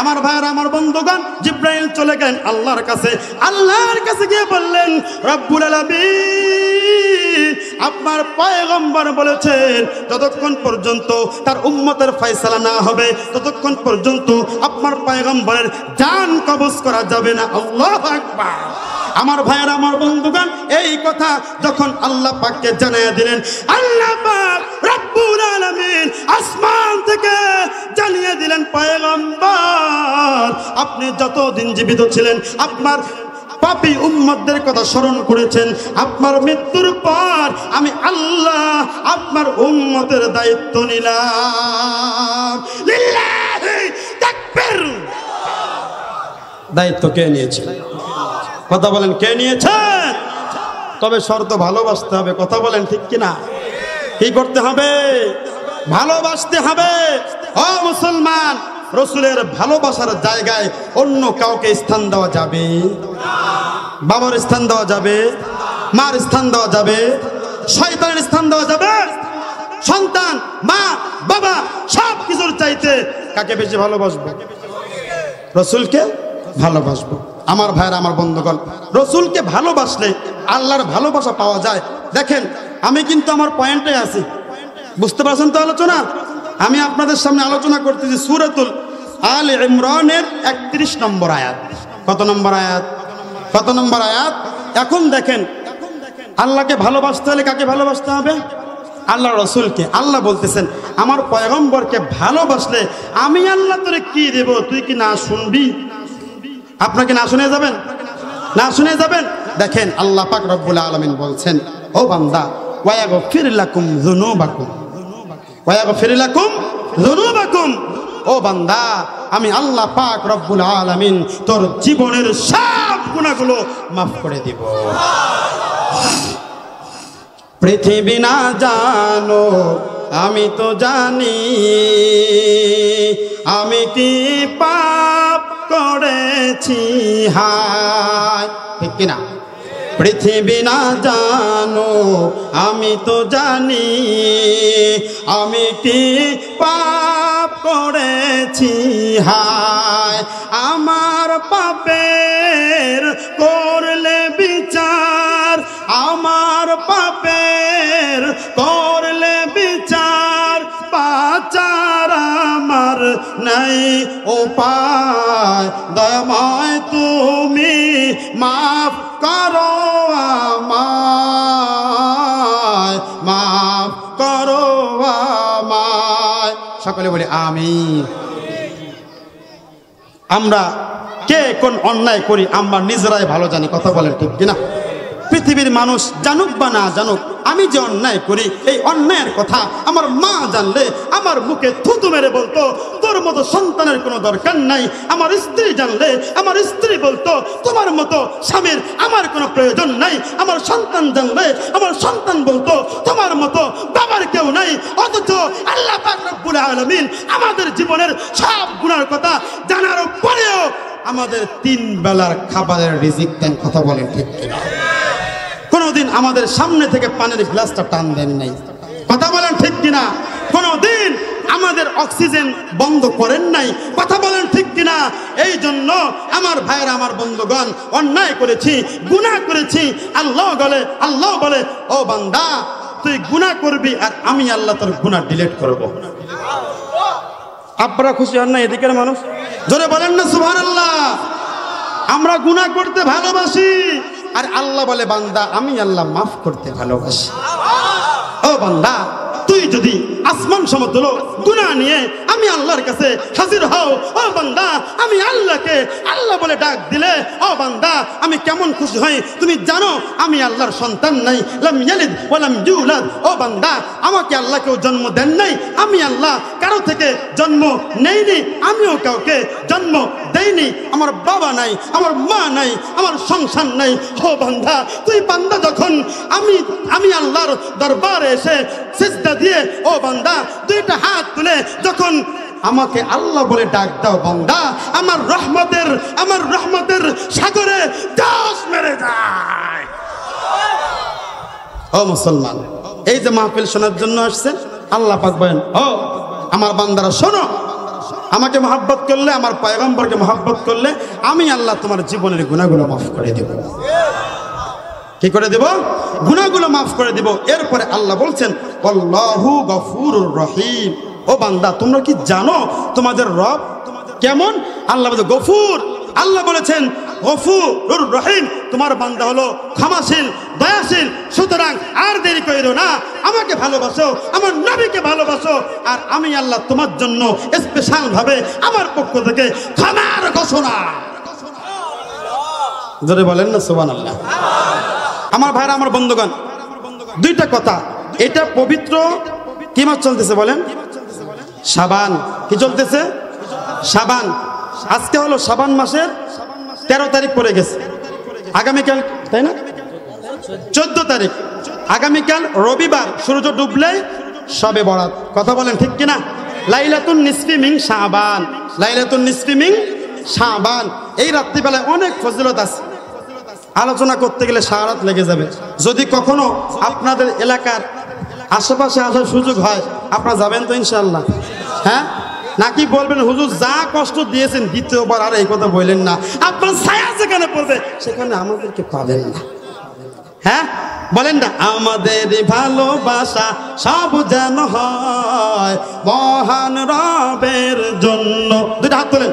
আমার ভাইরা, আমার বন্ধুগণ? জিবরাইল চলে গেলেন আল্লাহর কাছে। আল্লাহর কাছে গিয়ে বললেন, রব্বুল আলামিন, আপনার পয়গম্বর বলেছেন যতক্ষণ পর্যন্ত তার উম্মতের ফয়সালা না হবে ততক্ষণ পর্যন্ত আপনার পয়গম্বরের জান কবজ করা যাবে না। আল্লাহু আকবার। আমার ভাইরা, আমার বন্ধুগণ, এই কথা যখন আল্লাহ পাককে জানিয়ে দিলেন, আল্লাহ পাক রব্বুল আলামিন আসমান থেকে জানিয়ে দিলেন, পয়গম্বর আপনি যতদিন জীবিত ছিলেন আপনার পাপী উম্মতদের কথা স্মরণ করেছেন। আপনার মৃত্যুর পর আমি আল্লাহ আপনার উম্মতের দায়িত্ব নিলাম। লিল্লাহি তাকবীর। দায়িত্ব কে নিয়েছে? কথা বলেন, কে নিয়েছেন? তবে শর্ত ভালোবাসতে হবে। কথা বলেন, ঠিক কিনা? কি করতে হবে? ভালোবাসতে হবে। ও মুসলমান, রসুলের ভালোবাসার জায়গায় অন্য কাউকে স্থান দেওয়া যাবে? বাবার স্থান দেওয়া যাবে? মার স্থান দেওয়া যাবে? শয়তানের স্থান দেওয়া যাবে? সন্তান, মা, বাবা সব কিছুর চাইতে কাকে বেশি ভালোবাসবো? রসুলকে ভালোবাসবো। আমার ভাইরা, আমার বন্ধুগণ, রসুলকে ভালোবাসলে আল্লাহর ভালোবাসা পাওয়া যায়। দেখেন, আমি কিন্তু আমার পয়েন্টে আছি, বুঝতে পারছেন তো আলোচনা? আমি আপনাদের সামনে আলোচনা করতেছি সূরাতুল আলে ইমরানের 31 নম্বর আয়াত। কত নম্বর আয়াত? কত নম্বর আয়াত? এখন দেখেন, আল্লাহকে ভালোবাসতে হলে কাকে ভালোবাসতে হবে? আল্লাহ রসুলকে। আল্লাহ বলতেছেন, আমার পয়গম্বরকে ভালোবাসলে আমি আল্লাহ তোরে কি দেব, তুই কি না শুনবি? আপনাকে না শুনে যাবেন? না শুনে যাবেন? দেখেন, আল্লাহ পাক রব্বুল আলামিন বলছেন, ও বান্দা, ওয়ায়াগফির লাকুম যুনুবাকুম, ওয়ায়াগফির লাকুম যুনুবাকুম, ও বান্দা, আমি আল্লাহ পাক রব্বুল আলামিন তোর জীবনের সব গুনাহগুলো মাফ করে দিব। পৃথিবী না জানো আমি তো জানি আমি কি পাপ করেছি হায়, ঠিক কিনা? পৃথিবী না জানো আমি তো জানি আমি কি পাপ করেছি হায়, আমার পাপের করলে বিচার, আমার পাপের করলে বিচার, বাঁচার আমার নাই উপায়, দয়াময় তুমি মাফ করো আমায়, মাফ করো আমায়। সকলে বলি আমিন। আমরা কে কোন অন্যায় করি আমরা নিজেরাই ভালো জানি, কথা বলেন ঠিক কিনা? পৃথিবীর মানুষ জানুক বা না জানুক, আমি যে অন্যায় করি এই অন্যায়ের কথা আমার মা জানলে আমার মুখে থুতু মেরে বলতো তোর মতো সন্তানের কোনো দরকার নাই। আমার স্ত্রী জানলে আমার স্ত্রী বলতো তোমার মতো স্বামীর আমার কোনো প্রয়োজন নাই। আমার সন্তান জানলে আমার সন্তান বলতো তোমার মতো বাবার কেউ নাই। অথচ আল্লাহ পাক রব্বুল আলামিন আমাদের জীবনের সব গুনার কথা জানার পরেও আমাদের 3 বেলার খাবারের রিজিক দেন, কথা বলেন ঠিক কিনা? কোনদিন আমাদের সামনে থেকে পানির গ্লাসটা টান দেন নাই, কথা বলেন ঠিক কিনা? কোনদিন আমাদের অক্সিজেন বন্ধ করেন নাই, কথা বলেন ঠিক কিনা? এই জন্য আমার ভাইয়েরা, আমার বন্ধুগণ, অন্যায় করেছি, গুনাহ করেছি। আল্লাহ বলে ও বান্দা তুই গুনাহ করবি আর আমি আল্লাহ তোর গুনাহ ডিলিট করব। আপনারা খুশি হন না এদিকের মানুষ? জোরে বলেন না সুবহানাল্লাহ। আমরা গুনাহ করতে ভালোবাসি আর আল্লাহ বলে বান্দা আমি আল্লাহ মাফ করতে ভালোবাসি। ও বান্দা তুই যদি আসমান সমতুল্য গুনাহ নিয়ে আমি আল্লাহর কাছে হাজির হও, ও বান্দা আমি আল্লাহকে আল্লাহ বলে ডাক দিলে, ও বান্দা আমি কেমন খুশি হই তুমি জানো? আমি আল্লাহর সন্তান নাই, লাম ইয়ালিদ ওয়া লাম ইউলাদ। ও বান্দা আমাকে আল্লাহ কেউ জন্ম দেন নাই, আমি আল্লাহ কারো থেকে জন্ম নেইনি, আমিও কাউকে জন্ম দেইনি। আমার বাবা নাই, আমার মা নাই, আমার সংসার নাই। ও বান্দা তুই বান্দা যখন আমি আল্লাহর দরবারে এসে সিজদা দিয়ে, ও বান্দা 2টা হাত তুলে যখন আমাকে আল্লাহ বলে ডাক দাও, বান্দা আমার রহমতের সাগরে জাস মেরে যায়। ও মুসলমান, এই যে মাহফিল শোনার জন্য আসছেন, আল্লাহ পাক বলেন ও আমার বান্দারা শোনো, আমাকে মহব্বত করলে, আমার পয়গম্বরকে মহব্বত করলে আমি আল্লাহ তোমার জীবনের গুনাহগুলো মাফ করে দেব। কি করে দেব? গুনাহগুলো মাফ করে দেব। এরপরে আল্লাহ বলছেন আল্লাহু গফুরুর রহিম। ও বান্দা তোমরা কি জানো তোমাদের রব কেমন? আল্লাহ বলে গফুর। আল্লাহ বলেছেন গফুরুর রহিম, তোমার বান্দা হলো ক্ষমাশীল, দয়াশীল। সুতরাং আর দেরি কইরো না, আমাকে ভালোবাসো, আমার নবীকে ভালোবাসো, আর আমি আল্লাহ তোমার জন্য স্পেশাল ভাবে আমার পক্ষ থেকে ক্ষমার ঘোষণা। জোরে বলেন না সুবহানাল্লাহ। আমার ভাইরা, আমার বন্ধুগণ, 2টা কথা। এটা পবিত্র কি মাস চলতেছে বলেন? শাবান। কি চলতেছে? শাবান। আজকে হলো শাবান মাসের 13 তারিখ পড়ে গেছে। আগামীকাল, তাই না, 14 তারিখ। আগামীকাল রবিবার সূর্য ডুবলে শবে বরাত, কথা বলেন ঠিক কিনা? লাইলাতুন নিসফি মিন শাবান, লাইলাতুন নিসফি মিন শাবান। এই রাত্রিবেলায় অনেক ফজিলত আছে, আলোচনা করতে গেলে সারা রাত লেগে যাবে। যদি কখনো আপনাদের এলাকার আশেপাশে আসার সুযোগ হয় আপনারা যাবেন তো ইনশাআল্লাহ? হ্যাঁ, নাকি বলবেন হুজুর যা কষ্ট দিয়েছেন দ্বিতীয়বার আর এই কথা বললেন না, আপনার ছায়া যেখানে পড়বে সেখানে আমাদেরকে পাবেন না? হ্যাঁ বলেন না, আমাদের ভালোবাসা সব যেন হয় মহান রবের জন্য। 2টা হাত তোলেন,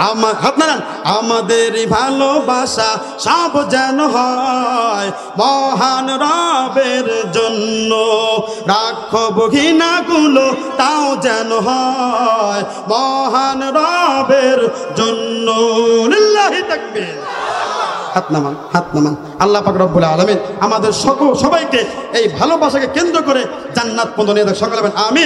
আমার হাত নাড়ান। আমাদের ভালোবাসা সব যেন হয় মহান রবের জন্য, রাখব ঘৃণাগুলো তাও যেন হয় মহান রবের জন্য। লিল্লাহি তাকবীর। হাত নামান, হাত নামান। আল্লাহ পাক রব্বুল আলামিন আমাদের সবাইকে এই ভালোবাসাকে কেন্দ্র করে জান্নাত পর্যন্ত নিয়ে যাক। সকলে বলেন আমিন।